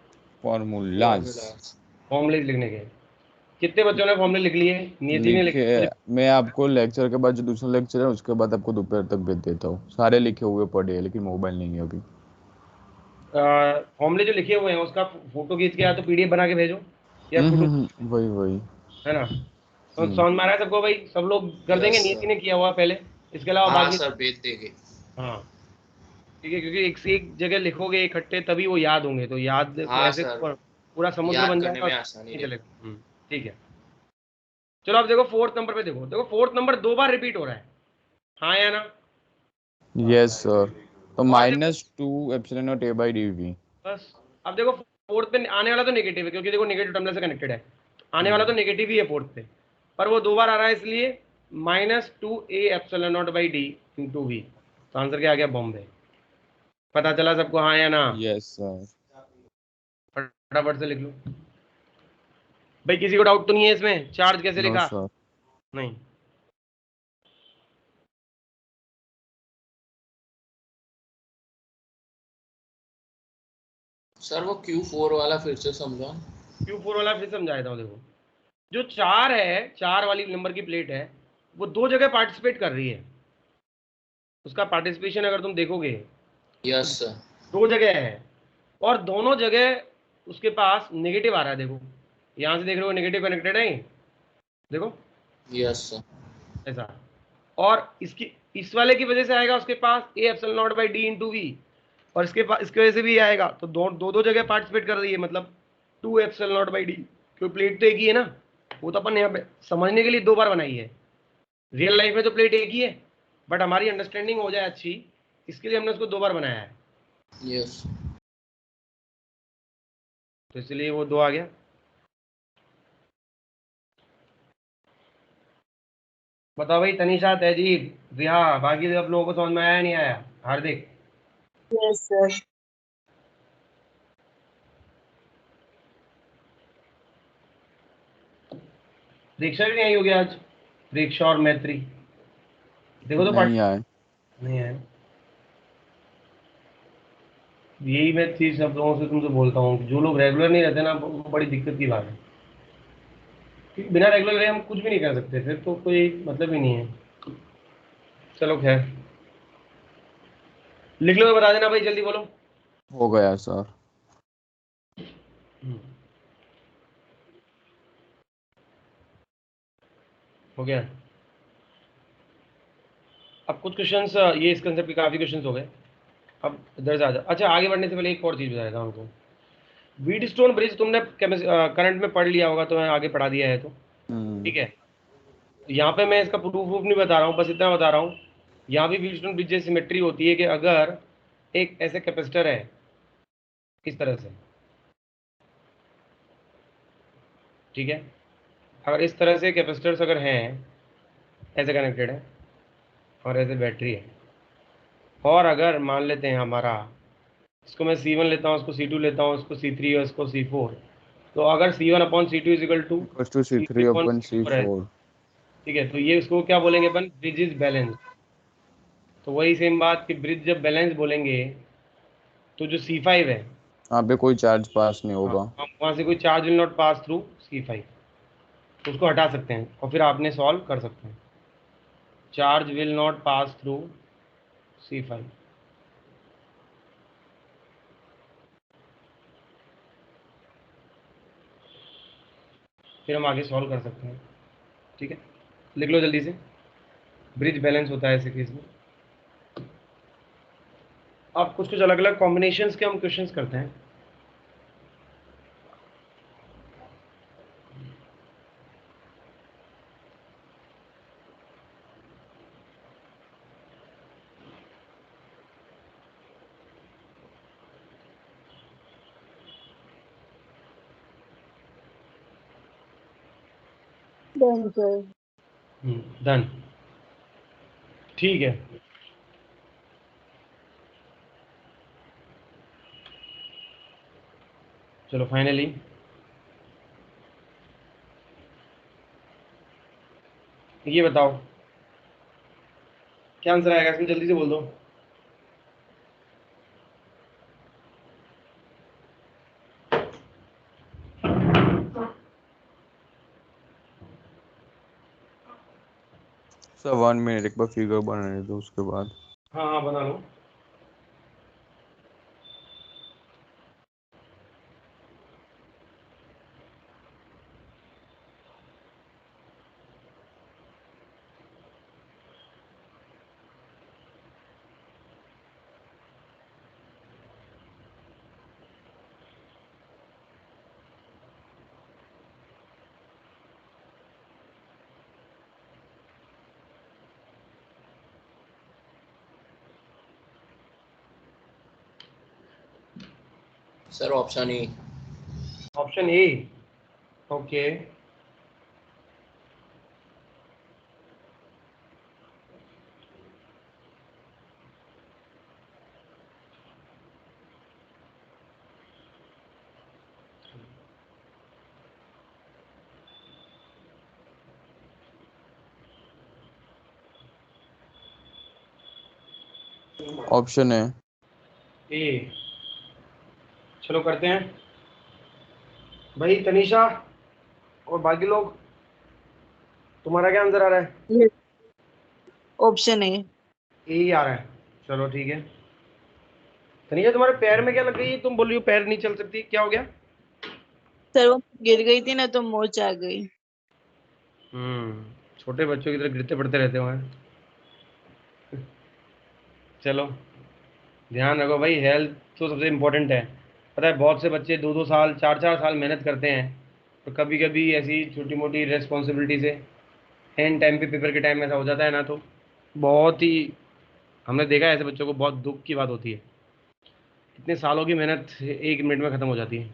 फॉर्मूलाज फॉर्मूले लिखने के, कितने बच्चों ने फॉर्मूले लिख लिए, नियति ने लिखे। लिखे, मैं आपको लेक्चर के बाद जो दूसरा लेक्चर है उसके बाद आपको दोपहर तक भेज देता हूँ, सारे लिखे हुए पड़े हैं, लेकिन मोबाइल नहीं है अभी। फॉर्मूले जो लिखे हुए हैं उसका फोटो खींच के या तो पीडीएफ बना के भेजो या फोटो, वही वही। है ना, तो समझ में आ रहा है सबको भाई, सब लोग कर देंगे, Yes, नियति ने किया हुआ पहले, इसके अलावा हाँ बाकी सर भेज देंगे। हाँ ठीक है, क्योंकि एक से एक जगह लिखोगे इकट्ठे तभी वो याद होंगे, तो याद हाँ ऐसे सर, पूरा समुद्र याद बन करने जाएगा, में आसानी नहीं रहेगी। चलेगा। ठीक है, चलो अब देखो 4th नंबर पे, देखो 4th नंबर 2 बार रिपीट हो रहा है, हाँ या ना, यस सर, तो और देखो -2 epsilon not A by DV। बस, अब देखो 4th पे आने वाला तो नेगेटिव है, क्योंकि देखो नेगेटिव टर्मिनल से कनेक्टेड है, आने वाला तो नेगेटिव ही है 4th पे, पर वो 2 बार आ रहा है इसलिए -2A epsilon not by D into V, तो आंसर क्या आ गया, बॉम्बे। पता चला सबको, हाँ या ना, यस सर। फटाफट से लिख लो भाई, किसी को डाउट तो नहीं है इसमें, चार्ज कैसे नो लिखा, सर। नहीं, सर वो Q4 वाला फिर से समझा। Q4 वाला फिर समझा देता हूँ। देखो जो 4 है, 4 वाली नंबर की प्लेट है, वो 2 जगह पार्टिसिपेट कर रही है, उसका पार्टिसिपेशन अगर तुम देखोगे यस सर। 2 जगह है, और दोनों जगह उसके पास नेगेटिव आ रहा है, देखो यहाँ से देख रहे हो नेगेटिव कनेक्टेड है, देखो यस सर। ऐसा, और इसकी इस वाले की वजह से आएगा उसके पास A epsilon not by D into V, और इसके पास इसकी वजह से भी आएगा, तो दो जगह पार्टिसिपेट कर रही है, मतलब 2 एप्सिलॉन नॉट बाई डी, क्योंकि प्लेट तो एक ही है ना, वो तो अपन यहाँ पे समझने के लिए 2 बार बनाई है, रियल लाइफ में तो प्लेट एक ही है, बट हमारी अंडरस्टैंडिंग हो जाए अच्छी, इसके लिए हमने उसको 2 बार बनाया है, यस। तो इसलिए वो 2 आ गया। बताओ भाई, तनिषा, तहजीब, रिहा, बाकी सब लोगों को समझ में आया नहीं आया, हार्दिक, यस सर। परीक्षा भी नहीं आई होगी आज, परीक्षा और मैत्री, देखो तो नहीं आए। नहीं है, यही मैं चीज सब लोगों से तुमसे बोलता हूँ, जो लोग रेगुलर नहीं रहते ना, वो बड़ी दिक्कत की बात है, क्योंकि बिना रेगुलर रहे हम कुछ भी नहीं कर सकते, फिर तो कोई मतलब ही नहीं है। चलो खैर, लिख लो, बता देना भाई, जल्दी बोलो। हो गया सर। हो गया। अब कुछ क्वेश्चंस, ये इस कंसेप्ट के काफ़ी क्वेश्चंस हो गए। अब इधर से आ जाओ। अच्छा, आगे बढ़ने से पहले एक और चीज़ बता देता हूँ उनको। व्हीटस्टोन ब्रिज तुमने करंट में पढ़ लिया होगा, तो मैं आगे पढ़ा दिया है तो ठीक है। यहाँ पे मैं इसका प्रूफ नहीं बता रहा हूँ, बस इतना बता रहा हूँ। यहाँ भी व्हीटस्टोन ब्रिज जैसी सिमेट्री होती है कि अगर एक ऐसे कैपेसिटर है इस तरह से, ठीक है, अगर इस तरह से कैपेसिटर्स अगर हैं ऐसे कनेक्टेड है और ऐसे बैटरी है, और अगर मान लेते हैं हमारा, इसको मैं C1 लेता हूँ, उसको C2 लेता हूँ, उसको C3 और इसको C4, तो अगर C1 upon C2 is equal to C3 upon है, C4, ठीक है, तो ये इसको क्या बोलेंगे अपन, ब्रिज इज बैलेंस। तो वही सेम बात कि ब्रिज जब बैलेंस बोलेंगे तो जो C5 है, यहाँ पे कोई चार्ज पास नहीं होगा। वहाँ से कोई charge will not pass through C5, तो उसको हटा सकते हैं और फिर आपने सॉल्व कर सकते हैं। Charge will not pass through C5, फिर हम आगे सॉल्व कर सकते हैं। ठीक है, लिख लो जल्दी से, ब्रिज बैलेंस होता है ऐसे केस में। अब कुछ अलग अलग कॉम्बिनेशंस के हम क्वेश्चंस करते हैं। Done sir. डन, ठीक है। चलो फाइनली ये बताओ क्या आंसर आएगा इसमें, जल्दी से बोल दो। सर 1 मिनट, एक बार फिगर बनाने दो उसके बाद। हाँ हाँ बना लो। Sir option A. Option A, okay. Option है ए, चलो करते हैं भाई। तनीषा और बाकी लोग, तुम्हारा क्या आंसर आ रहा है? Option A. ए ही आ रहा है, चलो ठीक है। तनीषा तुम्हारे पैर में क्या लग गई है, तुम बोल रही हो पैर नहीं चल सकती, क्या हो गया? सर वो गिर गई थी ना तो मोच आ गई। छोटे बच्चों की तरह गिरते पड़ते रहते हो हैं। चलो ध्यान रखो भाई, हेल्थ तो सबसे इम्पोर्टेंट है। पता है बहुत से बच्चे 2-2 साल 4-4 साल मेहनत करते हैं, तो कभी कभी ऐसी छोटी मोटी रिस्पॉन्सिबिलिटी से एंड टाइम पे, पेपर के टाइम में ऐसा हो जाता है ना, तो बहुत ही, हमने देखा है ऐसे बच्चों को, बहुत दुख की बात होती है। इतने सालों की मेहनत 1 मिनट में ख़त्म हो जाती है,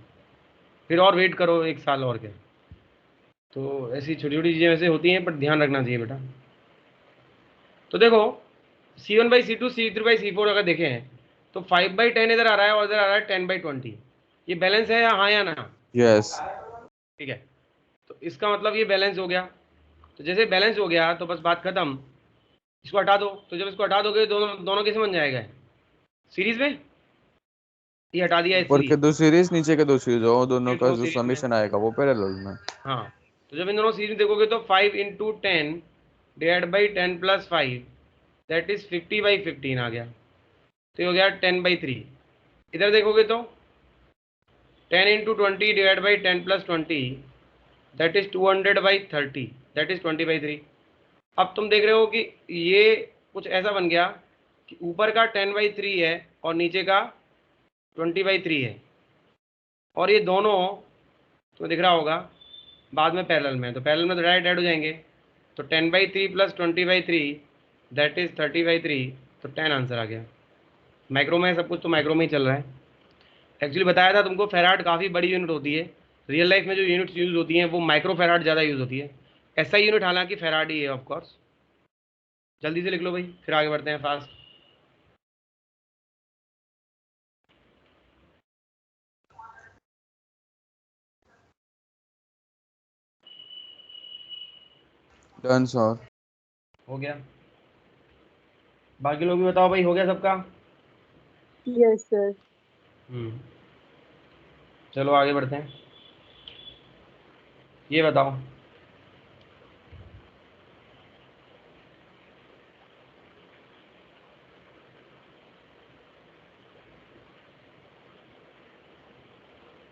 फिर और वेट करो 1 साल और के। तो ऐसी छोटी छोटी चीज़ें वैसे होती हैं, पर ध्यान रखना चाहिए बेटा। तो देखो C1/C2 C3/C4 अगर देखें हैं तो 5/10 इधर आ रहा है और इधर आ रहा है 10/20। ये बैलेंस है या हाँ या ना? यस। ठीक है, तो इसका मतलब ये बैलेंस हो गया। तो जैसे बैलेंस हो गया तो बस बात खत्म, इसको हटा दो। तो जब इसको हटा दोगे दोनों दोनों कैसे बन जाएगा, सीरीज में? ये हटा दिया ऊपर के सीरीज, दो सीरीज, नीचे के दो सीरीज, और दोनों का दोनों जो सीरीज में। समीशन आएगा वो पैरेलल में। हाँ, तो जब इन दोनों सीरीज में देखोगे तो 5 × 10 डिवाइड बाई 10 + 5 दैट इज 50/15 आ गया, तो ये हो गया 10/3। इधर देखोगे तो 10 × 20 divide by 10 + 20 that is 200/30, that is 20/3। अब तुम देख रहे हो कि ये कुछ ऐसा बन गया कि ऊपर का 10/3 है और नीचे का 20/3 है, और ये दोनों तो दिख रहा होगा बाद में पैरेलल में, तो पैरेलल में तो डायरेक्ट ऐड हो जाएंगे। तो 10/3 प्लस 20/3 दैट इज 30/3, तो 10 आंसर आ गया। माइक्रो में सब कुछ तो माइक्रो में ही चल रहा है। एक्चुअली बताया था तुमको फेराड काफ़ी बड़ी यूनिट होती है, रियल लाइफ में जो यूनिट्स यूज़ होती हैं वो माइक्रो फेराड ज़्यादा यूज़ होती है। ऐसा यूनिट हालांकि फेराड ही है ऑफ कोर्स। जल्दी से लिख लो भाई, फिर आगे बढ़ते हैं फास्ट। Done sir. हो गया, बाकी लोग भी बताओ भाई, हो गया सबका? Yes sir. चलो आगे बढ़ते हैं। ये बताओ,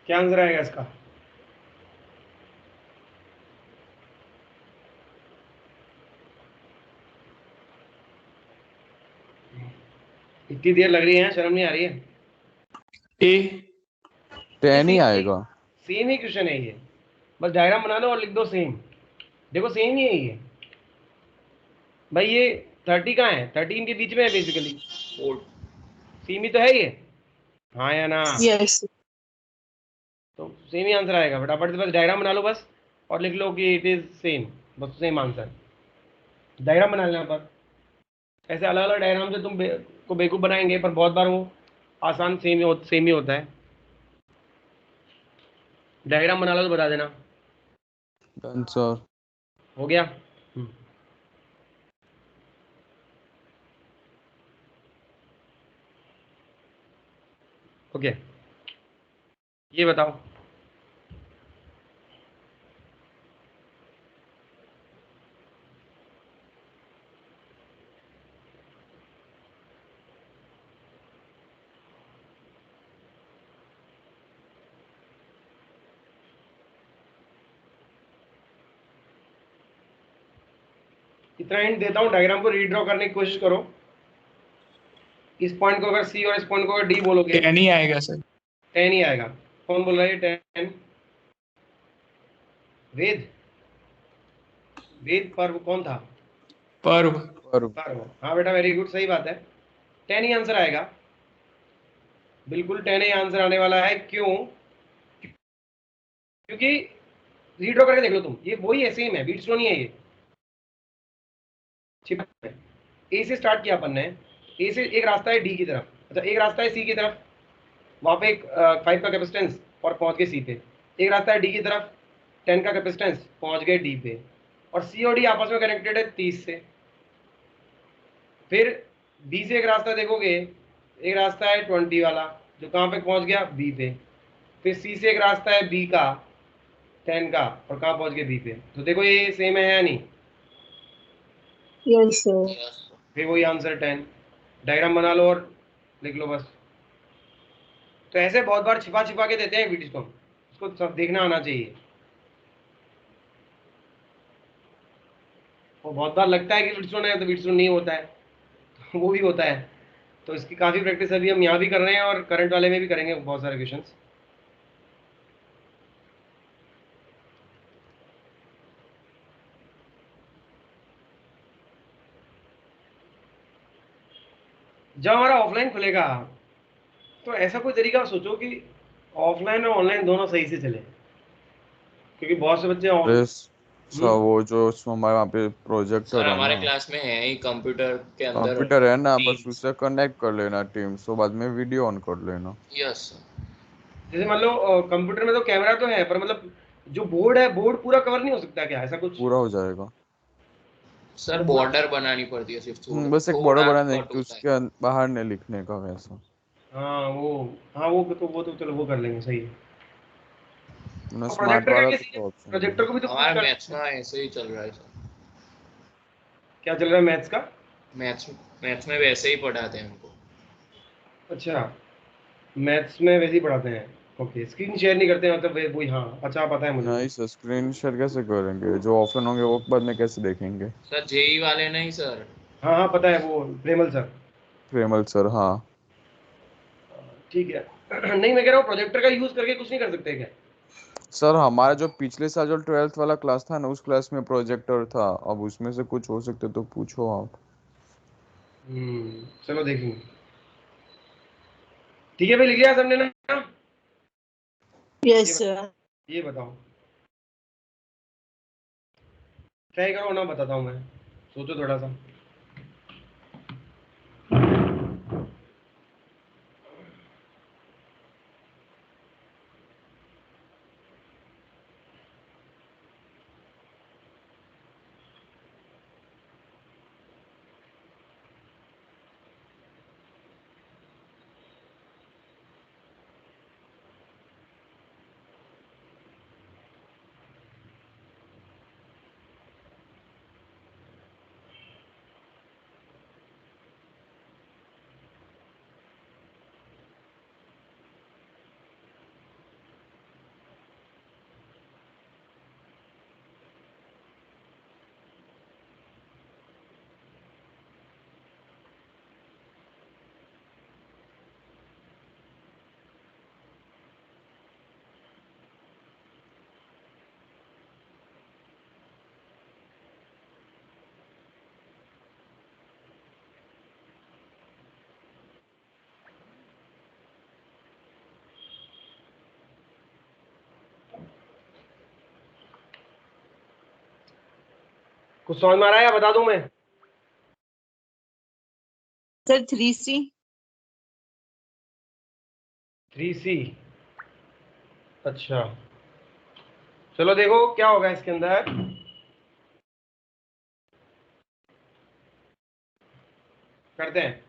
क्या आंसर आएगा इसका? इतनी देर लग रही है, शर्म नहीं आ रही है? ए 10 ही आएगा। सेम ही क्वेश्चन है ये, बस डायग्राम बना लो और लिख दो सेम। देखो सेम ही है ये भाई। ये 30 कहाँ है? 13 के बीच में है बेसिकली, सेम ही तो है ये, हाँ या ना? यस। तो सेम ही आंसर आएगा। फटाफट से बस डायग्राम बना लो बस और लिख लो कि इट इज सेम, बस सेम आंसर। डायग्राम बना लेना पर, ऐसे अलग अलग डायग्राम से तुम को बेवकूफ़ बनाएंगे, पर बहुत बार वो आसान सेम ही होता है। डायग्राम बना लो तो बता देना। Done sir. हो गया? ओके, ये बताओ, इतना हिंट देता हूँ, डायग्राम को रीड्रॉ करने की कोशिश करो। इस पॉइंट को अगर सी और इस पॉइंट को अगर डी बोलोगे, 10 ही आएगा सर। 10 ही आएगा। कौन बोल रहा है 10? वेद? वेद पर्व कौन था? पर्व। पर्व, हाँ बेटा, वेरी गुड, सही बात है। 10 ही आंसर आएगा, बिल्कुल 10 ही आंसर आने वाला है। क्यों? क्योंकि रीड्रॉ करके देख लो तुम, ये वही है, सेम है, बीट स्लो नहीं है ये। ए से स्टार्ट किया अपन ने, ए से एक रास्ता है डी की तरफ, अच्छा एक रास्ता है सी की तरफ, वहां पे एक 5 का कैपेसिटेंस और पहुंच गए सी पे। एक रास्ता है डी की तरफ, 10 का कैपेसिटेंस, पहुंच गए डी पे। और सी और डी आपस में कनेक्टेड है 30 से। फिर बी से एक रास्ता देखोगे, एक रास्ता है 20 वाला, जो कहाँ पे पहुंच गया? बी पे। फिर सी से एक रास्ता है बी का 10 का, और कहाँ पहुंच गए? बी पे। तो देखो ये सेम है या नहीं? Yes sir. फिर वही आंसर 10। डायग्राम बना लो और लिख लो बस। तो ऐसे बहुत बार छिपा छिपा के देते हैं वीडियो को, उसको सब देखना आना चाहिए। वो बहुत बार लगता है कि विडस्टोन है तो विडस्टोन नहीं होता है, वो भी होता है। तो इसकी काफ़ी प्रैक्टिस अभी हम यहाँ भी कर रहे हैं और करंट वाले में भी करेंगे बहुत सारे क्वेश्चंस। जब हमारा ऑफलाइन खुलेगा तो ऐसा कोई तरीका सोचो कि ऑफलाइन और ऑनलाइन दोनों सही से चले, क्योंकि बहुत से बच्चे वो जो हमारे वहाँ पे प्रोजेक्टर सर है हमारे ना, क्लास में है ही कंप्यूटर के अंदर कंप्यूटर है ना, बस Teams। उससे कनेक्ट कर लेना टीम्स, तो बाद में वीडियो ऑन कर लेना। यस जैसे मान लो कंप्यूटर में तो कैमरा तो है, पर मतलब जो बोर्ड है, बोर्ड पूरा कवर नहीं हो सकता क्या? ऐसा कुछ? पूरा हो जाएगा सर, बॉर्डर बनानी पड़ती है सिर्फ, बस एक बॉर्डर थोड़ा बनाने कट की, होता है। उसके बाहर नहीं लिखने का वैसा। हाँ वो तो चलो वो कर लेंगे, सही है। ना और स्मार्ट प्रोजेक्टर का वाला क्या तो सीन है? ऑप्शन नहीं प्रोजेक्टर है। को भी तो कुछ हमारे कर मैथ्स में ऐसे ही चल रहा है सर। क्या चल रहा है मैथ्स का? मैथ्स में वैसे ही पढ़ाते हैं हमको। अच्छा, मैथ्स में वैसे ही पढ़ाते हैं। ओके, स्क्रीन शेयर नहीं करते मतलब वही, हाँ अच्छा पता है मुझे। नहीं सर, स्क्रीन शेयर कैसे करेंगे? जो ऑफलाइन होंगे वो बाद में कैसे देखेंगे? सर जेई वाले नहीं सर। हाँ हाँ पता है, वो प्रेमल सर। प्रेमल सर, हाँ। ठीक है। नहीं मैं कह रहा हूँ प्रोजेक्टर का यूज करके कुछ नहीं कर सकते क्या? सर हमारा जो पिछले साल जो 12th वाला क्लास था ना, उस क्लास में प्रोजेक्टर था। अब उसमें से कुछ हो सकते तो पूछो आप। चलो देखेंगे। ठीक है भाई, लिख लिया सबने ना? यस ये सर। ये बताओ, ट्राई करो ना, बताता हूँ मैं, सोचो थोड़ा सा। कुछ समझ में आ रहा है या बता दूं मैं? Sir 3C। 3C, अच्छा चलो देखो क्या होगा इसके अंदर। करते हैं।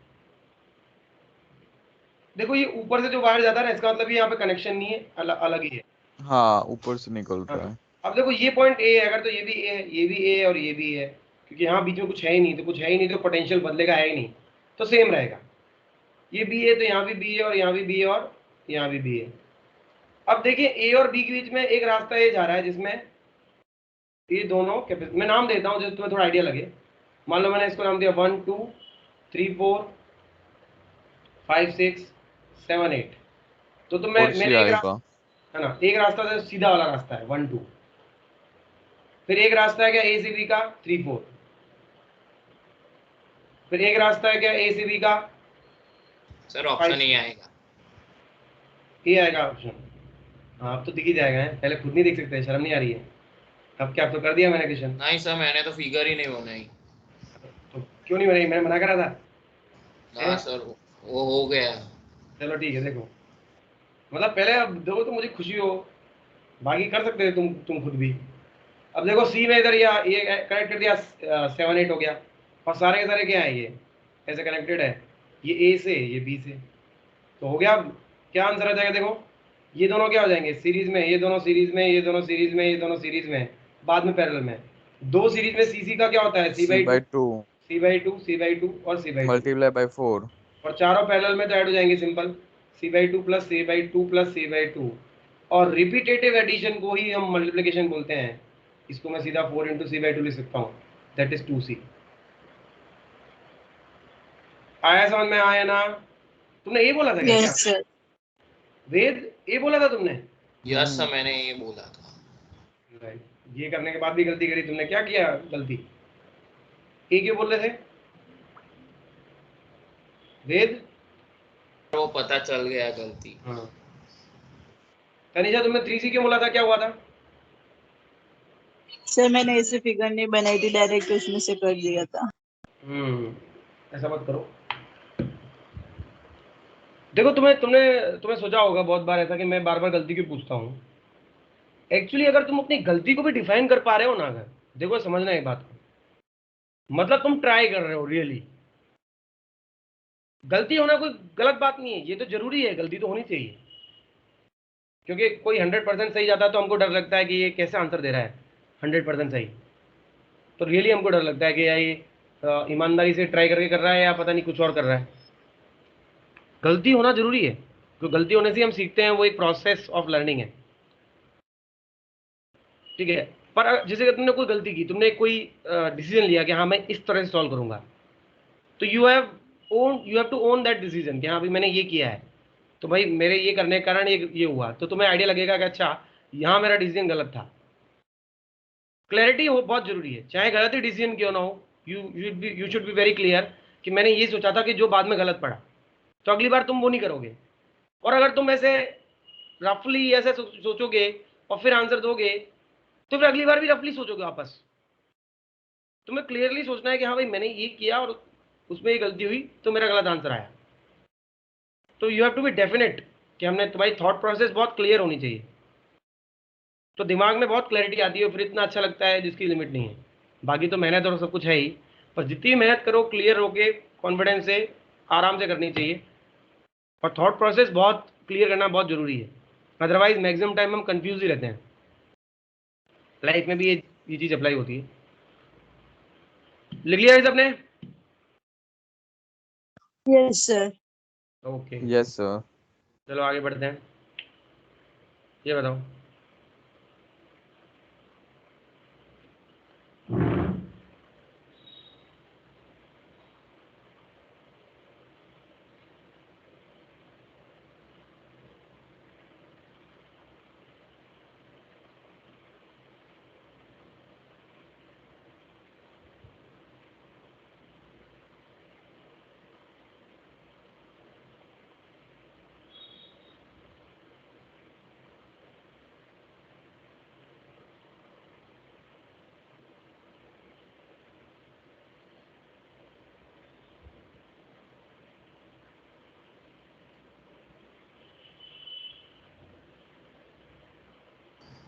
देखो ये ऊपर से जो बाहर जाता है ना, इसका मतलब यहाँ पे कनेक्शन नहीं है, अलग ही है। हाँ, ऊपर से निकल हाँ। रहा है। अब देखो ये पॉइंट ए है, अगर तो ये भी ए है, ये भी ए है और ये भी है, क्योंकि यहाँ बीच में कुछ है ही नहीं, तो कुछ है ही नहीं तो पोटेंशियल बदलेगा है ही नहीं, तो सेम रहेगा। ये बी है तो यहाँ भी बी है, और यहाँ भी बी है, और यहाँ भी बी है। अब देखिए ए और बी के बीच में एक रास्ता ये जा रहा है जिसमें ये दोनों मैं नाम देता हूँ जिससे तुम्हें थोड़ा आइडिया लगे। मान लो मैंने इसको नाम दिया 1 2 3 4 5 6 7 8। तो मैं और सी मेरे एक आएगा। रास्ता है ना, एक रास्ता तो सीधा वाला रास्ता है 1 2, फिर एक रास्ता है क्या ए से बी का 3 4, फिर एक रास्ता है क्या ए से बी का सर ऑप्शन ही आएगा। ए आएगा ऑप्शन। हाँ अब तो दिख ही जाएगा है, पहले खुद नहीं देख सकते, शर्म नहीं आ रही है? अब क्या, अब तो कर दिया मैंने क्वेश्चन। नहीं सर मैंने तो फिगर ही नहीं बनाई। तो क्यों नहीं बनाई? मैंने मना करा था। हाँ सर वो हो गया। चलो ठीक है, देखो मतलब पहले अब देखो तो मुझे खुशी हो, बाकी कर सकते हो तुम खुद भी। अब देखो सी में इधर ये कनेक्ट कर दिया, 7 8 हो गया, और सारे के सारे क्या है, ये ऐसे कनेक्टेड है, ये ए से ये बी से, तो हो गया। अब क्या आंसर आ जाएगा देखो, ये दोनों क्या हो जाएंगे सीरीज में, ये दोनों सीरीज में, ये दोनों सीरीज में, ये दोनों सीरीज में, बाद में पैरेलल में। दो सीरीज में सी का क्या होता है, c c by by two, two c by two, c by two और c by two, multiply by 4। और चारों पैरेलल में तो ऐड हो जाएंगे simple, c by two plus c by two plus c by two. और repetitive addition को ही हम मल्टीप्लिकेशन बोलते हैं। इसको मैं सीधा 4 इंटू सी बाई टू लिख सकता हूँ, दैट इज 2c। आया समझ में? आया ना? तुमने ये बोला था क्या? Yes sir. वेद ये बोला था तुमने? यस सर मैंने ये बोला था। राइट। ये करने के बाद भी गलती करी तुमने, क्या किया गलती? ए क्यों बोल रहे थे वेद? वो पता चल गया गलती। हाँ। तनिषा तुमने 3c क्यों बोला था, क्या हुआ था? सर मैंने ऐसे फिगर नहीं बनाई थी, डायरेक्ट उसमें से कर दिया था। ऐसा मत करो। देखो तुमने सोचा होगा बहुत बार ऐसा कि मैं बार बार गलती क्यों पूछता हूँ। एक्चुअली अगर तुम अपनी गलती को भी डिफाइन कर पा रहे हो ना, अगर देखो समझना एक बात को, मतलब तुम ट्राई कर रहे हो रियली। गलती होना कोई गलत बात नहीं है, ये तो जरूरी है, गलती तो होनी चाहिए, क्योंकि कोई 100% सही जाता है तो हमको डर लगता है कि ये कैसे आंसर दे रहा है 100% सही। तो रियली हमको डर लगता है कि यार ये ईमानदारी से ट्राई करके कर रहा है या पता नहीं कुछ और कर रहा है। गलती होना जरूरी है। तो गलती होने से हम सीखते हैं, वो एक प्रोसेस ऑफ लर्निंग है, ठीक है। पर जैसे तुमने कोई गलती की, तुमने कोई डिसीजन लिया कि हाँ मैं इस तरह से सॉल्व करूंगा, तो you have to own that decision कि हाँ भाई मैंने ये किया है, तो भाई मेरे ये करने के कारण ये हुआ, तो तुम्हें आइडिया लगेगा कि अच्छा यहाँ मेरा डिसीजन गलत था। क्लैरिटी हो बहुत जरूरी है, चाहे गलत ही डिसीजन क्यों ना हो, you should be very clear कि मैंने ये सोचा था कि जो बाद में गलत पड़ा, तो अगली बार तुम वो नहीं करोगे। और अगर तुम ऐसे रफली ऐसे सोचोगे और फिर आंसर दोगे, तो फिर अगली बार भी रफली सोचोगे वापस। तुम्हें क्लियरली सोचना है कि हाँ भाई मैंने ये किया और उसमें ये गलती हुई तो मेरा गलत आंसर आया। तो you have to be definite कि हमने, तुम्हारी थॉट प्रोसेस बहुत क्लियर होनी चाहिए, तो दिमाग में बहुत क्लैरिटी आती है, फिर इतना अच्छा लगता है जिसकी लिमिट नहीं है। बाकी तो मेहनत और सब कुछ है ही, पर जितनी मेहनत करो क्लियर होके कॉन्फिडेंस से आराम से करनी चाहिए, और थॉट प्रोसेस बहुत क्लियर करना बहुत जरूरी है। अदरवाइज मैक्सिमम टाइम हम कंफ्यूज ही रहते हैं। लाइफ में भी ये चीज अप्लाई होती है। लिख लिया है सबने? Yes sir. Okay, yes sir. चलो आगे बढ़ते हैं। ये बताओ,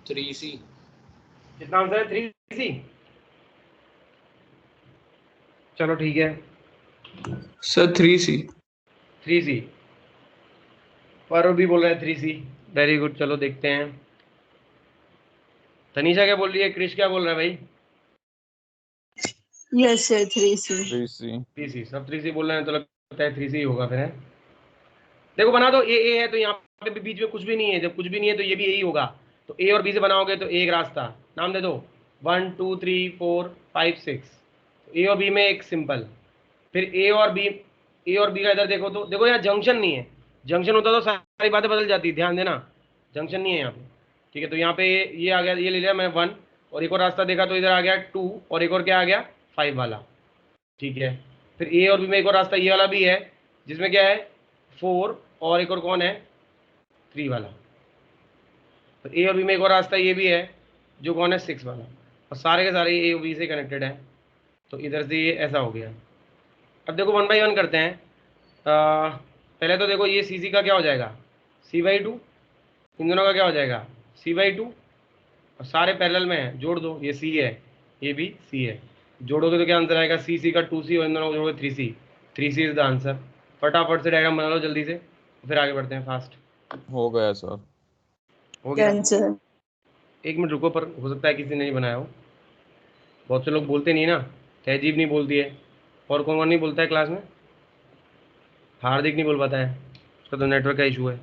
थ्री सी। कितना आंसर है? 3C। चलो ठीक है, सर 3C। 3C। पर भी बोल रहे हैं 3C। वेरी गुड, चलो देखते हैं। तनीषा क्या बोल रही है? क्रिश क्या बोल रहा है भाई? Yes sir 3C। 3C। 3C, सब 3C बोल रहे हैं, तो लगता है 3C होगा फिर, है? देखो बना दो, ए है तो यहाँ पे भी बीच में कुछ भी नहीं है, जब कुछ भी नहीं है तो ये भी यही होगा, तो ए और बी से बनाओगे तो एक रास्ता, नाम दे दो 1 2 3 4 5 6, ए और बी में एक सिंपल, फिर ए और बी का इधर देखो, तो देखो यहाँ जंक्शन नहीं है, जंक्शन होता तो सारी बातें बदल जाती, ध्यान देना, जंक्शन नहीं है यहाँ पे, ठीक है। तो यहाँ पे ये आ गया, ये ले लिया मैं 1, और एक और रास्ता देखा तो इधर आ गया 2, और एक और क्या आ गया 5 वाला, ठीक है। फिर ए और बी में एक और रास्ता ये वाला भी है, जिसमें क्या है 4, और एक और कौन है 3 वाला। तो ए और बी में एक और रास्ता ये भी है, जो कौन है 6 वाला, और सारे के सारे ए और बी से कनेक्टेड है, तो इधर से ये ऐसा हो गया। अब देखो 1 बाई 1 करते हैं। पहले तो देखो ये सी का क्या हो जाएगा C/2, इन दोनों का क्या हो जाएगा C/2, और सारे पैरेलल में है, जोड़ दो, ये C है, ये भी C है, जोड़ोगे तो क्या आंसर आएगा C का 2C, और इन दोनों को जोड़ोगे 3C, 3C is the answer. फटाफट से डायग्राम बना लो जल्दी से, फिर आगे बढ़ते हैं फास्ट। हो गया सर। हो गया? सर। 1 मिनट रुको, पर हो सकता है किसी ने नहीं बनाया हो, बहुत से लोग बोलते नहीं ना, तहजीब नहीं बोलती है, और कौन कौन नहीं बोलता है क्लास में? हार्दिक नहीं बोल पाता है, उसका तो नेटवर्क का इशू है।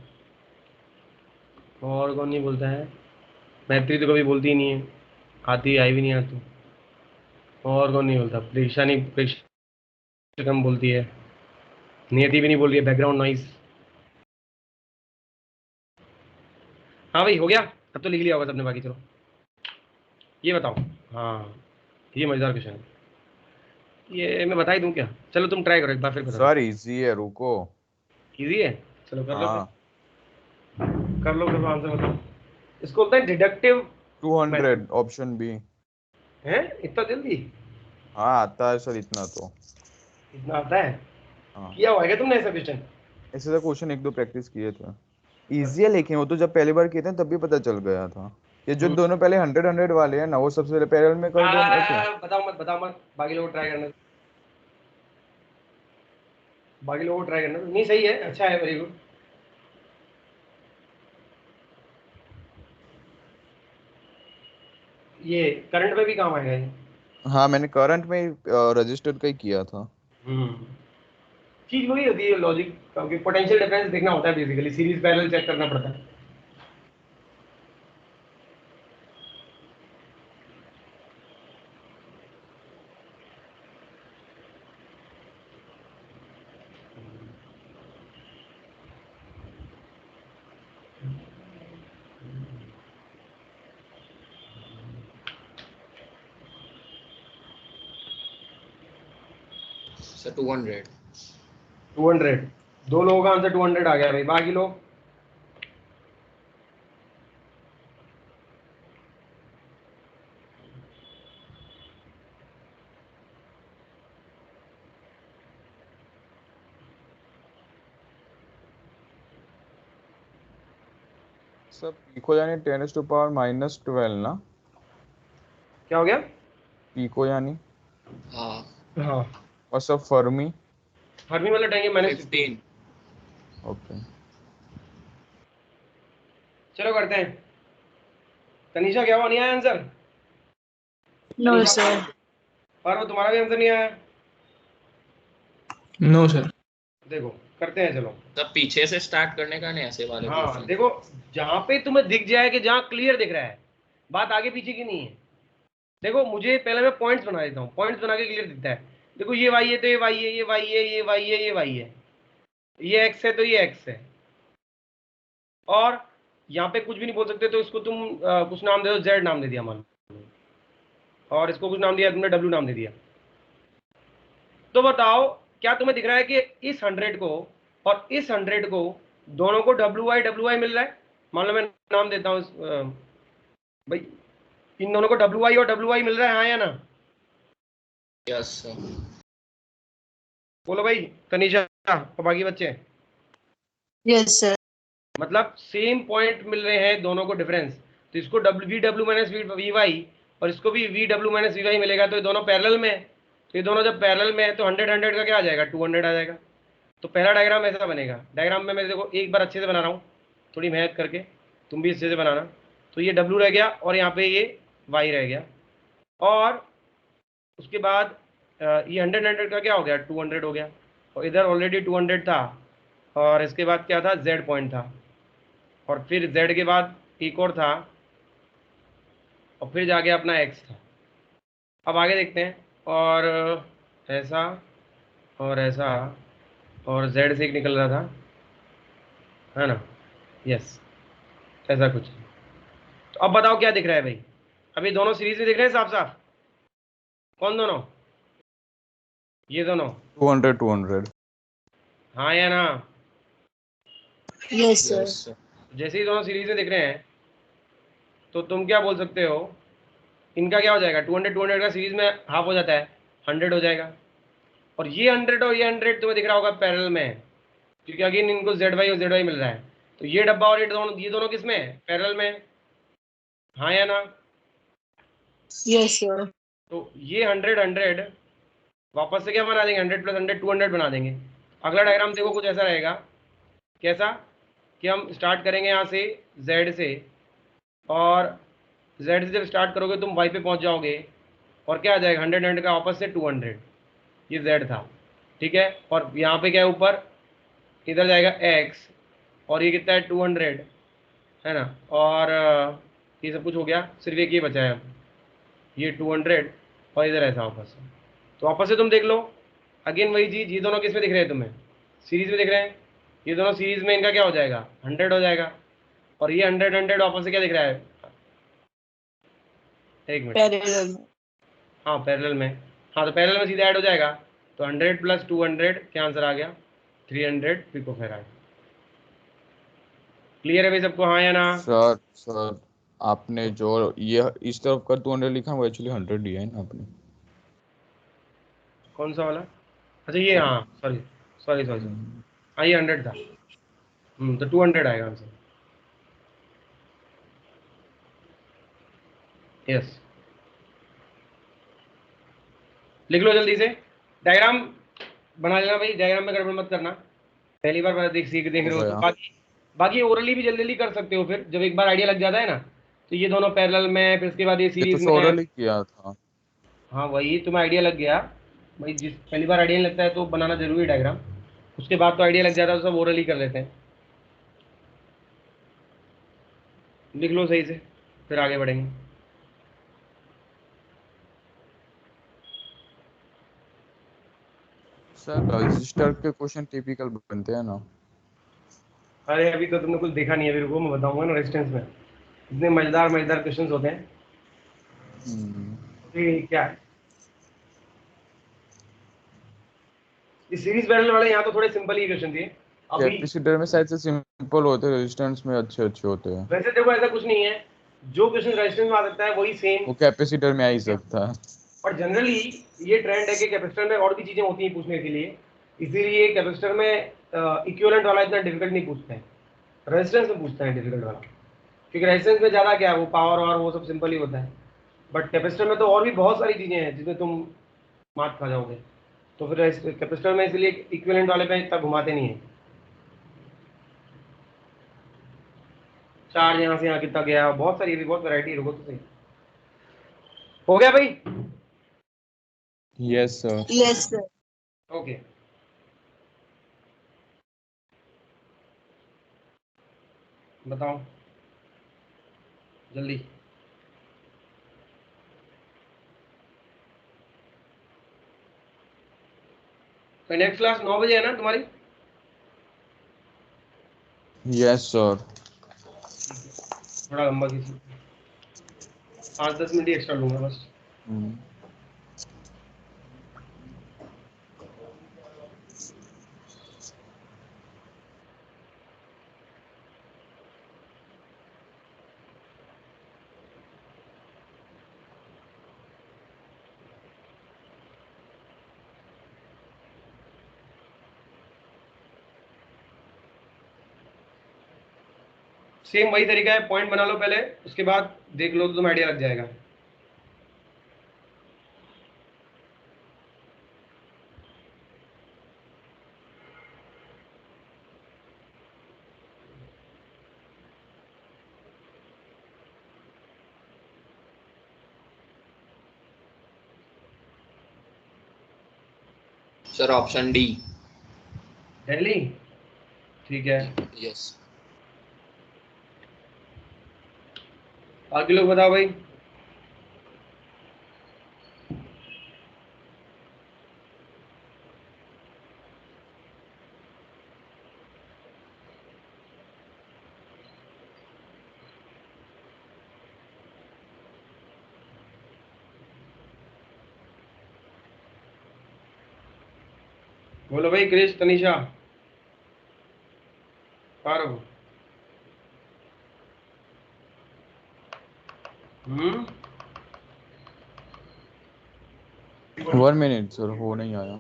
और कौन नहीं बोलता है? मैत्री तो कभी बोलती ही नहीं है, आती आई भी नहीं आती। और कौन नहीं बोलता? प्रेक्षा कम बोलती है, नियति भी नहीं बोल रही है, बैकग्राउंड नॉइज। हाँ भाई हो गया, अब तो लिख लिया होगा सबने बाकी। चलो ये बताओ, हाँ ये मजेदार क्वेश्चन है, ये मैं बता ही दूं क्या? चलो तुम ट्राई करो एक बार, फिर बताओ। सर इजी है, रुको। इजी है, चलो कर लो हाँ। फिर। कर लो आंसर बताओ। इसको बोलते हैं डिडक्टिव 200 ऑप्शन बी। है। इतना जल्दी? हाँ आता है सर, इतना तो। इतना आता है? हाँ, किया हुआ है क्या तुमने ऐसा क्वेश्चन? ऐसे तो क्वेश्चन 1-2 प्रैक्टिस किए थे। इजी है, लेकिन वो तो जब पहली बार किए थे तब भी पता चल गया था। ये जो दोनों पहले 100 वाले हैं ना, वो सबसे पहले पैरेलल में कर दो। ओके, बताओ मत, बाकी लोगों को ट्राई करना, बाकी लोगों को ट्राई करना। नहीं सही है, अच्छा है, वेरी गुड। ये करंट में भी काम आएगा ये। हाँ मैंने करंट में रजिस्टर का ही किया था। चीज वही होती है लॉजिक, क्योंकि पोटेंशियल डिफरेंस देखना होता है बेसिकली, सीरीज पैरेलल चेक करना पड़ता है। सर 200। 200, दो लोगों का आंसर 200 आ गया भाई, बाकी लोग सब पीको यानी 10⁻⁻12 ना? क्या हो गया? पीको यानी, हाँ हाँ, और सब फर्मी। फर्मी वाला टाइम -15। 15। ओके, चलो करते हैं। तनीषा क्या हुआ, नहीं आया आंसर? No Tanisha, sir. और वो तुम्हारा भी आंसर नहीं आया? No sir. देखो करते हैं, चलो। तब पीछे से स्टार्ट करने का नहीं, ऐसे वाले हाँ क्वेश्चन। देखो, जहाँ पे तुम्हें दिख जाए कि जहाँ क्लियर दिख रहा है, बात आगे पीछे की नहीं है। देखो मुझे पहले मैं पॉइंट्स बना देता हूँ, पॉइंट्स बना के क्लियर दिखता है। देखो ये वाई है तो ये वाई है, ये वाई है, ये वाई है, ये वाई है, ये एक्स है तो ये एक्स है। और यहाँ पे कुछ भी नहीं बोल सकते, तो इसको तुम कुछ नाम दे दो, जेड नाम दे दिया मान लो, और इसको कुछ नाम दिया तुमने, डब्ल्यू नाम दे दिया। तो बताओ क्या तुम्हें दिख रहा है कि इस 100 को और इस 100 को दोनों को WI मिल रहा है? मान लो मैं नाम देता हूँ भाई, इन दोनों को WI और WI मिल रहा है, हाँ या ना? Yes sir. बोलो भाई, तनीषा और बाकी बच्चे। Yes sir. मतलब सेम पॉइंट मिल रहे हैं दोनों को डिफरेंस, तो इसको VW माइनस VY और इसको भी VW माइनस VY मिलेगा, तो ये दोनों पैरेलल में है। तो ये दोनों जब पैरेलल में है तो 100 का क्या आ जाएगा, 200 आ जाएगा। तो पहला डायग्राम ऐसा बनेगा। डायग्राम में मैं देखो एक बार अच्छे से बना रहा हूँ, थोड़ी मेहनत करके, तुम भी अच्छे से बनाना। तो ये W रह गया और यहाँ पे ये Y रह गया, और उसके बाद ये 100 का क्या हो गया, 200 हो गया, और इधर ऑलरेडी 200 था, और इसके बाद क्या था, Z पॉइंट था, और फिर Z के बाद एक और था, और फिर जाके अपना X था। अब आगे देखते हैं, और ऐसा और ऐसा, और Z से एक निकल रहा था, है ना? यस, ऐसा कुछ। तो अब बताओ क्या दिख रहा है भाई? अभी दोनों सीरीज में दिख रहे हैं साफ साफ? कौन दोनों? ये दोनों 200 हाँ या ना? Yes yes sir. सर। जैसे ही दोनों सीरीज में दिख रहे हैं, तो तुम क्या बोल सकते हो, इनका क्या हो जाएगा, 200 का सीरीज में हाफ हो जाता है, 100 हो जाएगा। और ये 100 और ये 100 तुम्हें दिख रहा होगा पैरेलल में है, क्योंकि अगेन इनको ZY और ZY मिल रहा है। तो ये डब्बा और ये दोनों किस में है, पैरेलल में है, हाँ या ना? Yes sir. तो ये 100 वापस से क्या बना देंगे, 100 + 100 200 बना देंगे। अगला डायग्राम देखो कुछ ऐसा रहेगा, कैसा कि हम स्टार्ट करेंगे यहाँ से Z से, और Z से जब स्टार्ट करोगे तुम Y पे पहुँच जाओगे, और क्या आ जाएगा, 100 का वापस से 200, ये Z था, ठीक है। और यहाँ पे क्या है, ऊपर इधर जाएगा X, और ये कितना है, 200, है ना? और ये सब कुछ हो गया, सिर्फ एक ये बचा है, ये 200, और इधर ऐसा वापस से। तो वापस से तुम देख लो, अगेन वही चीज़, ये दोनों किस में दिख रहे हैं तुम्हें, सीरीज में दिख रहे हैं। ये दोनों सीरीज में, इनका क्या हो जाएगा, 100 हो जाएगा, और ये 100 वापस से क्या दिख रहा है, एक मिनट, पैरेलल में। हाँ पैरेलल में, हाँ तो पैरेलल में सीधा ऐड हो जाएगा। तो 100 + 200 क्या आंसर आ गया, 300 पिकोफैराड। क्लियर है भाई सबको, हाँ या ना? सर आपने जो ये इस तरफ का 200 लिखा है वो एक्चुअली 100 दिया है ना आपने। कौन सा वाला? अच्छा ये, हाँ सॉरी सॉरी सॉरी, हाँ ये 100 था, तो 200 आएगा आंसर। यस, लिख लो जल्दी से, डायग्राम बना लेना भाई, डायग्राम में गड़बड़ मत करना, पहली बार देख रहे हो तो। बाकी ओरली भी जल्दी जल्दी कर सकते हो, फिर जब एक बार आइडिया लग जाता है ना, तो ये दोनों पैरेलल में, फिर उसके बाद ये सीरीज तो में। ओरली किया था। हाँ वही तुम्हें आइडिया लग गया भाई, जिस पहली बार आइडिया नहीं लगता है तो बनाना जरूरी है डायग्राम। उसके बाद तो आइडिया लग जाता है, तो सब ओरल ही कर लेते हैं। लिख लो सही से, फिर आगे बढ़ेंगे। सर रजिस्टर के क्वेश्चन टिपिकल बनते हैं ना। अरे अभी तो तुमने कुछ देखा नहीं है, अभी रुको मैं बताऊंगा ना। रेजिस्टेंस में इतने मजेदार मजेदार क्वेश्चंस होते हैं। ये क्या है, इस सीरीज पैरेलल वाले यहाँ तो थोड़े सिंपल ही क्वेश्चन थे अभी। कैपेसिटर में शायद से सिंपल होते हैं, रेजिस्टेंस में अच्छे अच्छे होते हैं। वैसे देखो ऐसा कुछ नहीं है, जो क्वेश्चन रेजिस्टेंस में आ सकता है वही सेम वो कैपेसिटर में आ ही सकता है। और जनरली ये ट्रेंड है कि कैपेसिटर में और भी चीजें होती हैं पूछने के लिए, इसीलिए कैपेसिटर में इक्विवेलेंट वाला इतना डिफिकल्ट नहीं पूछते हैं, रेजिस्टेंस में पूछते हैं डिफिकल्ट वाला। क्योंकि रेजिस्टेंस में ज़्यादा क्या है, वो पावर और वो सब सिंपल ही होता है। बट कैपेसिटर में तो और भी बहुत सारी चीज़ें हैं जिसमें तुम मात खा जाओगे। तो फिर कैपेसिटर में इसलिए इक्विवेलेंट वाले पे इतना घुमाते नहीं है। चार्ज यहाँ से यहाँ कितना गया, बहुत सारी, बहुत वैरायटी। रुको तो सही, हो गया भाई? Yes sir. Yes sir. Okay, बताओ जल्दी। तो नेक्स्ट क्लास 9 बजे है ना तुम्हारी? Yes sir. थोड़ा लंबा किसी 5-10 मिनट ही एक्स्ट्रा लूंगा बस। सेम वही तरीका है, पॉइंट बना लो पहले, उसके बाद देख लो तो तुम्हें आइडिया लग जाएगा। Sir option D. दिल्ली, ठीक है। यस। बाकी लोग बताओ भाई। बोलो भाई, क्रिश, तनिषा, पारो। 1 मिनट सर, हो नहीं आया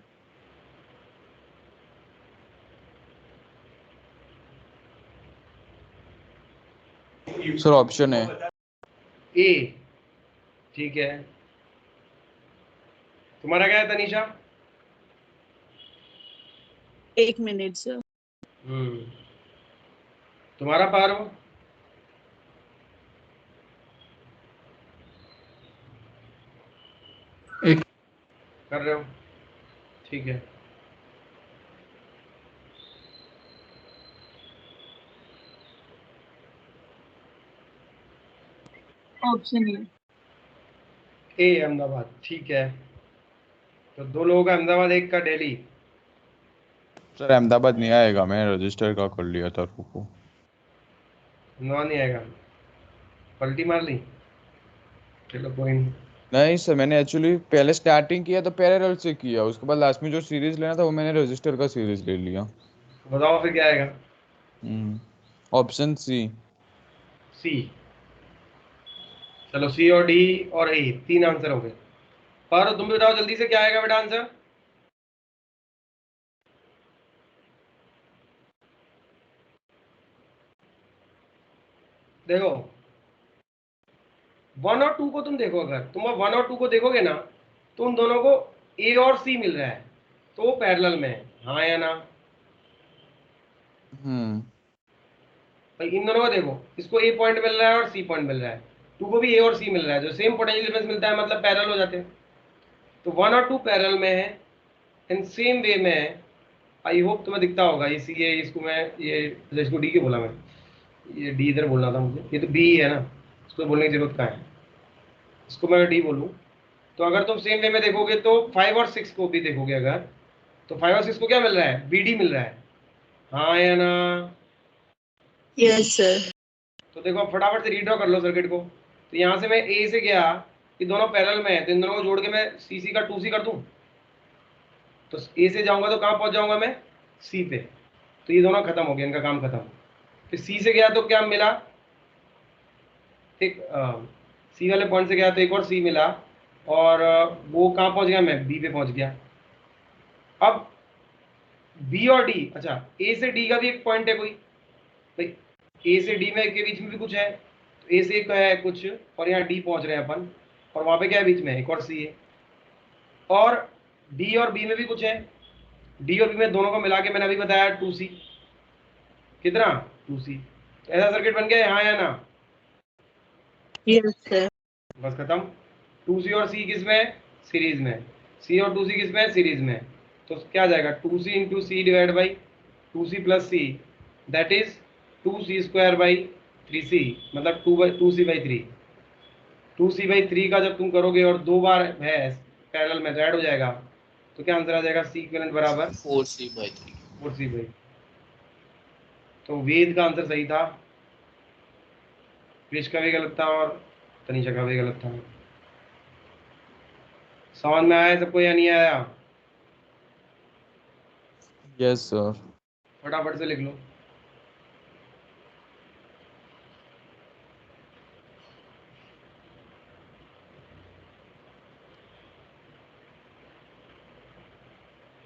सर। ऑप्शन है ए, ठीक है। तुम्हारा क्या है तनिषा? 1 minute sir. तुम्हारा पारो? एक। कर रहे हो, ठीक है। ऑप्शन ए अहमदाबाद, ठीक है। तो 2 लोगों का अहमदाबाद, 1 का दिल्ली। सर। अहमदाबाद नहीं आएगा, मैंने रजिस्टर का कर लिया था। रुको, अहमदाबाद नहीं आएगा, पलटी मार ली। चलो कोई नहीं। नहीं सर, मैंने एक्चुअली पहले स्टार्टिंग किया तो पैरेलल से किया, उसके बाद लास्ट में जो सीरीज लेना था वो मैंने रजिस्टर का सीरीज ले लिया। बताओ फिर क्या आएगा? Option C. सी। चलो सी और डी और ए, 3 आंसर हो गए। पारो तुम भी बताओ जल्दी से, क्या आएगा बेटा आंसर? देखो 1 और 2 को तुम देखो, अगर तुम 1 और 2 को देखोगे ना, तो उन दोनों को ए और सी मिल रहा है, तो वो पैरेलल में है, हाँ या ना? भाई इन दोनों को देखो, इसको ए पॉइंट मिल रहा है और सी पॉइंट मिल रहा है, 2 को भी ए और सी मिल रहा है, जो सेम पोटेंशियल डिफरेंस मिलता है, मतलब पैरेलल हो जाते हैं। तो 1 और 2 पैरेलल में है, इन सेम वे में आई होप तुम्हें दिखता होगा, इसी इसको मैं ये इसको डी के बोला मैं, ये डी इधर बोलना था मुझे, ये तो बी है ना, इसको बोलने की जरूरत कहाँ है, इसको मैं डी बोलूँ। तो अगर तुम सेम वे में देखोगे तो 5 और 6 को भी देखोगे अगर, तो 5 और 6 को क्या मिल रहा है, बी डी मिल रहा है, हाँ या ना। Yes sir. तो देखो अब फटाफट से रीड्रॉ कर लो सर्किट को। तो यहाँ से मैं ए से गया, ये दोनों पैरेलल में है, तो इन दोनों को जोड़ के मैं सी सी का 2C कर दूँ, तो ए से जाऊंगा तो कहाँ पहुंच जाऊंगा मैं, सी पे, तो ये दोनों खत्म हो गया, इनका काम खत्म। फिर सी से गया तो क्या मिला, एक सी वाले पॉइंट से गया तो एक और सी मिला, और वो कहाँ पहुंच गया, मैं बी पे पहुंच गया। अब बी और डी, अच्छा ए से डी का भी एक पॉइंट है कोई, भाई ए से डी में के बीच में भी कुछ है, तो ए से एक है कुछ, और यहाँ डी पहुंच रहे हैं अपन, और वहां पे क्या है बीच में, एक और सी है, और डी और बी में भी कुछ है, डी और बी में दोनों को मिला के मैंने अभी बताया 2C, कितना 2C। ऐसा सर्किट बन गया, हाँ या ना। Yes sir. बस खत्म। 2C और C किस में, सीरीज में, C और 2C किस में, सीरीज में। तो क्या आ जाएगा, 2C into C divide by 2C plus C, that is 2C square by 3C, मतलब 2C/3। 2C/3 का जब तुम करोगे और 2 बार है पैरेलल में तो ऐड हो जाएगा, तो क्या आंसर आ जाएगा, C इक्विवेलेंट बराबर 4C/3। 4C/। तो वेद का आंसर सही था, क्रिश का भी गलत था, और तनीषा का भी गलत था। समझ में आया सबको या नहीं आया, यस सर। फटाफट से लिख लो।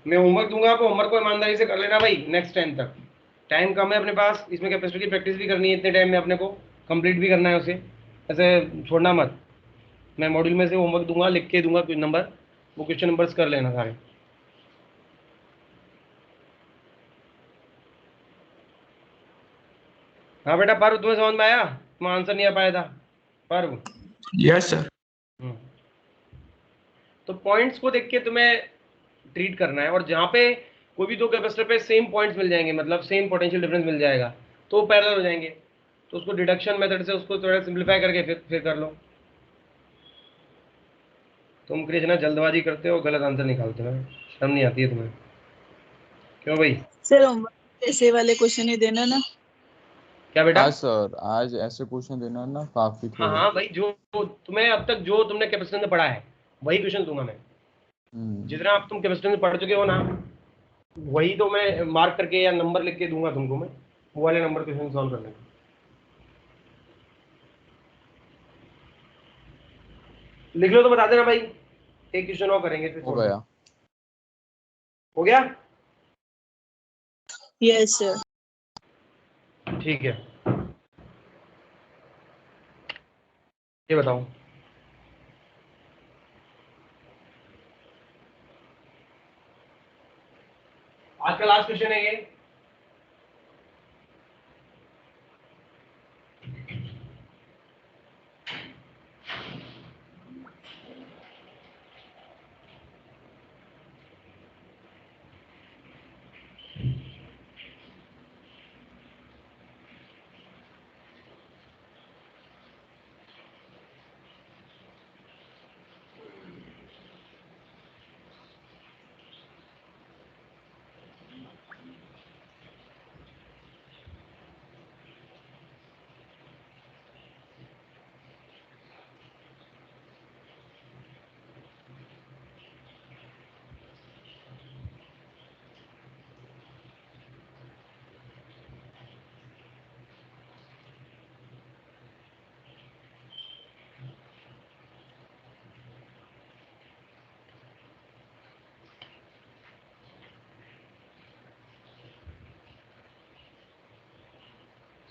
मैं होमवर्क दूंगा, आप होमवर्क को ईमानदारी से कर लेना भाई, नेक्स्ट टाइम तक। टाइम कम है अपने पास, इसमें कैपेसिटी की प्रैक्टिस भी करनी है, इतने टाइम में अपने को कंप्लीट भी करना है उसे, ऐसे छोड़ना मत। मैं मॉड्यूल में से होमवर्क दूंगा, लिख के दूंगा कुछ नंबर, वो क्वेश्चन नंबर्स कर लेना सारे। हाँ बेटा पारू, तुम्हें समझ में आया, तुम आंसर नहीं आ पाया था पारू। Yes sir. तो पॉइंट्स को देख के तुम्हें ट्रीट करना है, और जहाँ पे कोई भी दो कैपेसिटर पे सेम पॉइंट्स मिल जाएंगे, मतलब सेम पोटेंशियल डिफरेंस मिल जाएगा, तो वो पैरेलल हो जाएंगे, तो उसको डिडक्शन मेथड से उसको थोड़ा सिंप्लीफाई करके फिर कर लो। तुम कृष्णा जल्दबाजी करते हो, गलत आंसर निकालते हो, शर्म नहीं आती है तुम्हें, क्यों भाई। सर होमवर्क ऐसे वाले क्वेश्चन ही देना ना। क्या बेटा, हाँ सर, आज ऐसे क्वेश्चन देना ना काफी हाँ थोड़े। हाँ भाई, जो तुम्हें अब तक जो तुमने कैपेसिटर में पढ़ा है वही क्वेश्चन दूंगा मैं, जितना आप तुम कैपेसिटर में पढ़ चुके हो ना, वही तो मैं मार्क करके या नंबर लिख के दूंगा तुमको मैं, वो वाले नंबर क्वेश्चन सॉल्व करने को। लिख लो तो बता देना भाई, एक क्वेश्चन और करेंगे फिर हो गया। हो गया, यस सर। ठीक है। ये बताओ, आज का लास्ट क्वेश्चन है ये।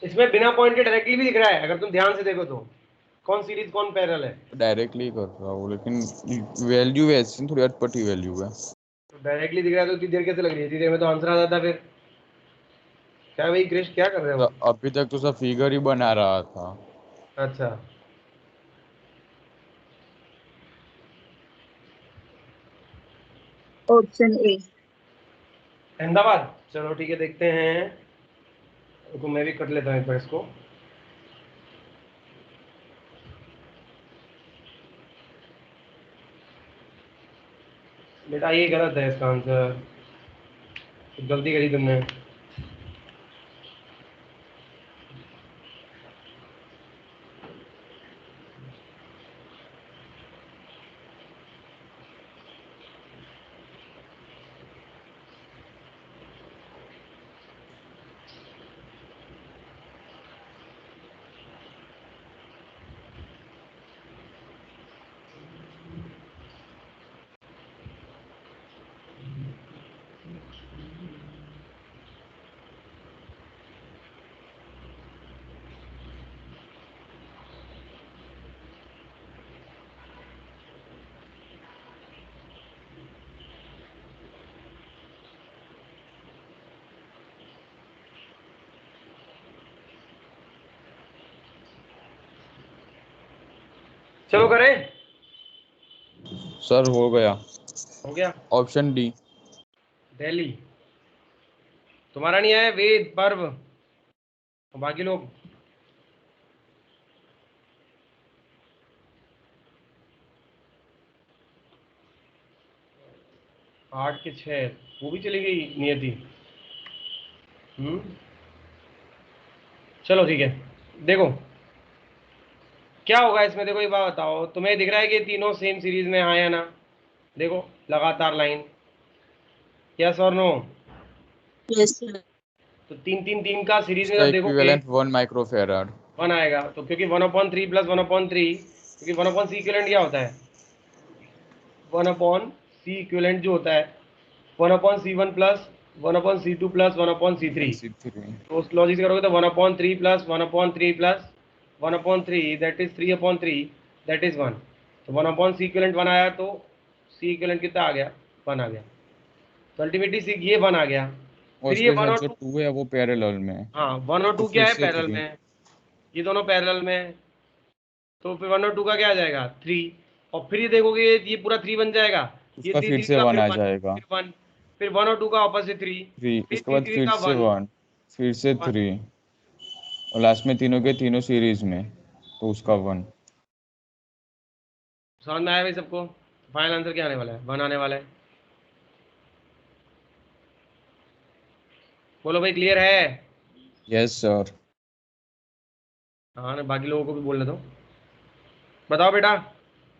इसमें बिना पॉइंट के डायरेक्टली भी दिख रहा है, अगर तुम ध्यान से देखो तो, कौन सीरीज कौन पैरेलल है। डायरेक्टली कर रहा हूँ, लेकिन वैल्यू वैसी थोड़ी अटपटी वैल्यू है। तो डायरेक्टली दिख रहा है तो इतनी देर कैसे लग रही है, इतनी देर में तो आंसर आ जाता फिर। क्या भाई क्रिश, क्या कर रहे तो हो। अभी तक तो सब फिगर ही बना रहा था। अच्छा, ऑप्शन ए। अहमदाबाद, चलो ठीक है, देखते हैं। रुको मैं भी कट लेता हूँ एक बार इसको। बेटा ये गलत है, इसका आंसर गलती करी तुमने। चलो करें। सर हो गया। हो गया। Option D. दिल्ली। तुम्हारा नहीं आया, वेद, पर्व, बाकी लोग। आठ के 6, वो भी चली गई नियति। चलो ठीक है, देखो क्या होगा इसमें। देखो ये बात बताओ, तुम्हें दिख रहा है कि तीनों सेम सीरीज में आए या ना? देखो लगातार लाइन, यस और नो? Yes sir. तो 3 का सीरीज में इसका जब देखोगे इक्विवेलेंट 1 माइक्रोफैराड 1 आएगा। तो क्योंकि 1/3 प्लस 1/3, क्योंकि 1/c इक्विवेलेंट क्या होता है? 1/c इक्विवेलेंट जो होता है 1/c1 plus 1/c2 plus 1/c3। C3। तो उस लॉजिक से करोगे तो 1/3 plus 1/3 plus 1/3 that is 3/3 that is 1। तो 1/c इक्विवेलेंट 1 आया, तो c इक्विवेलेंट कितना आ गया? 1 आ गया। तो अल्टीमेटली सी ये 1 आ गया। और फिर ये उसके 1 साथ और जो 2, 2 है वो पैरेलल में है। हाँ 1 और 2 तो क्या फिर है? से पैरेलल 3। में है, ये दोनों पैरेलल में है। तो फिर 1 और 2 का क्या आ जाएगा? 3। और फिर ये देखोगे ये पूरा 3 बन जाएगा। ये उसका 3 फिर 3 से का 1 फिर आ 1 जाएगा। फिर 1 फिर 1 और 2 का ऑपोजिट 3 3 फिर उसके 3 बाद 3 फिर का से 1 1 फिर से 1। 3 और लास्ट में तीनों के तीनों सीरीज में, तो उसका 1। समझ में आया भाई सबको? फाइनल आंसर क्या आने वाला है? 1 आने वाला है। बोलो भाई, क्लियर है? Yes sir. हाँ ना, बाकी लोगों को भी बोलने दो। बताओ बेटा,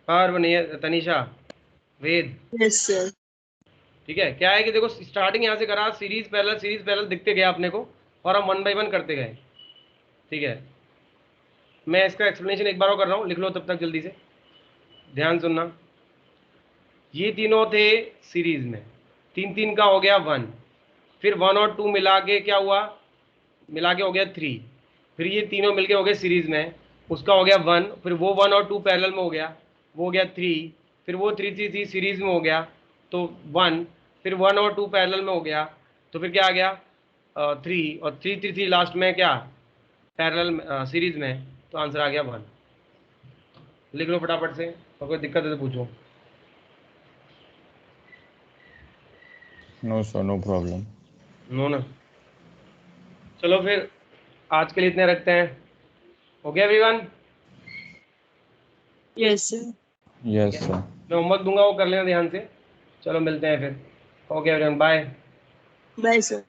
पर्व, तनीषा, वेद। Yes sir. ठीक है, क्या है कि देखो स्टार्टिंग यहाँ से करा, सीरीज पैरेलल दिखते गए अपने को, और हम 1 बाय 1 करते गए। ठीक है, मैं इसका एक्सप्लेनेशन एक बार और कर रहा हूँ, लिख लो तब तक जल्दी से, ध्यान सुनना। ये तीनों थे सीरीज में, 3 का हो गया 1, फिर 1 और 2 मिला के क्या हुआ? मिला के हो गया 3। फिर ये तीनों मिलके हो गए सीरीज में, उसका हो गया 1, फिर वो 1 और 2 पैरेलल में हो गया, वो हो गया 3, फिर वो 3 सीरीज में हो गया तो 1, फिर 1 और 2 पैरेलल में हो गया, तो फिर क्या आ गया? 3, और 3 लास्ट में क्या? पैरेलल सीरीज में, तो आंसर आ गया 1। लिख लो फटाफट से, और कोई दिक्कत है तो पूछो। No sir, no problem. No ना? चलो फिर आज के लिए इतने रखते हैं। हो गया everyone? Yes sir. Yes sir. मैं होमवर्क दूंगा, वो कर लेना ध्यान से। चलो मिलते हैं फिर। Okay everyone, bye. Bye sir.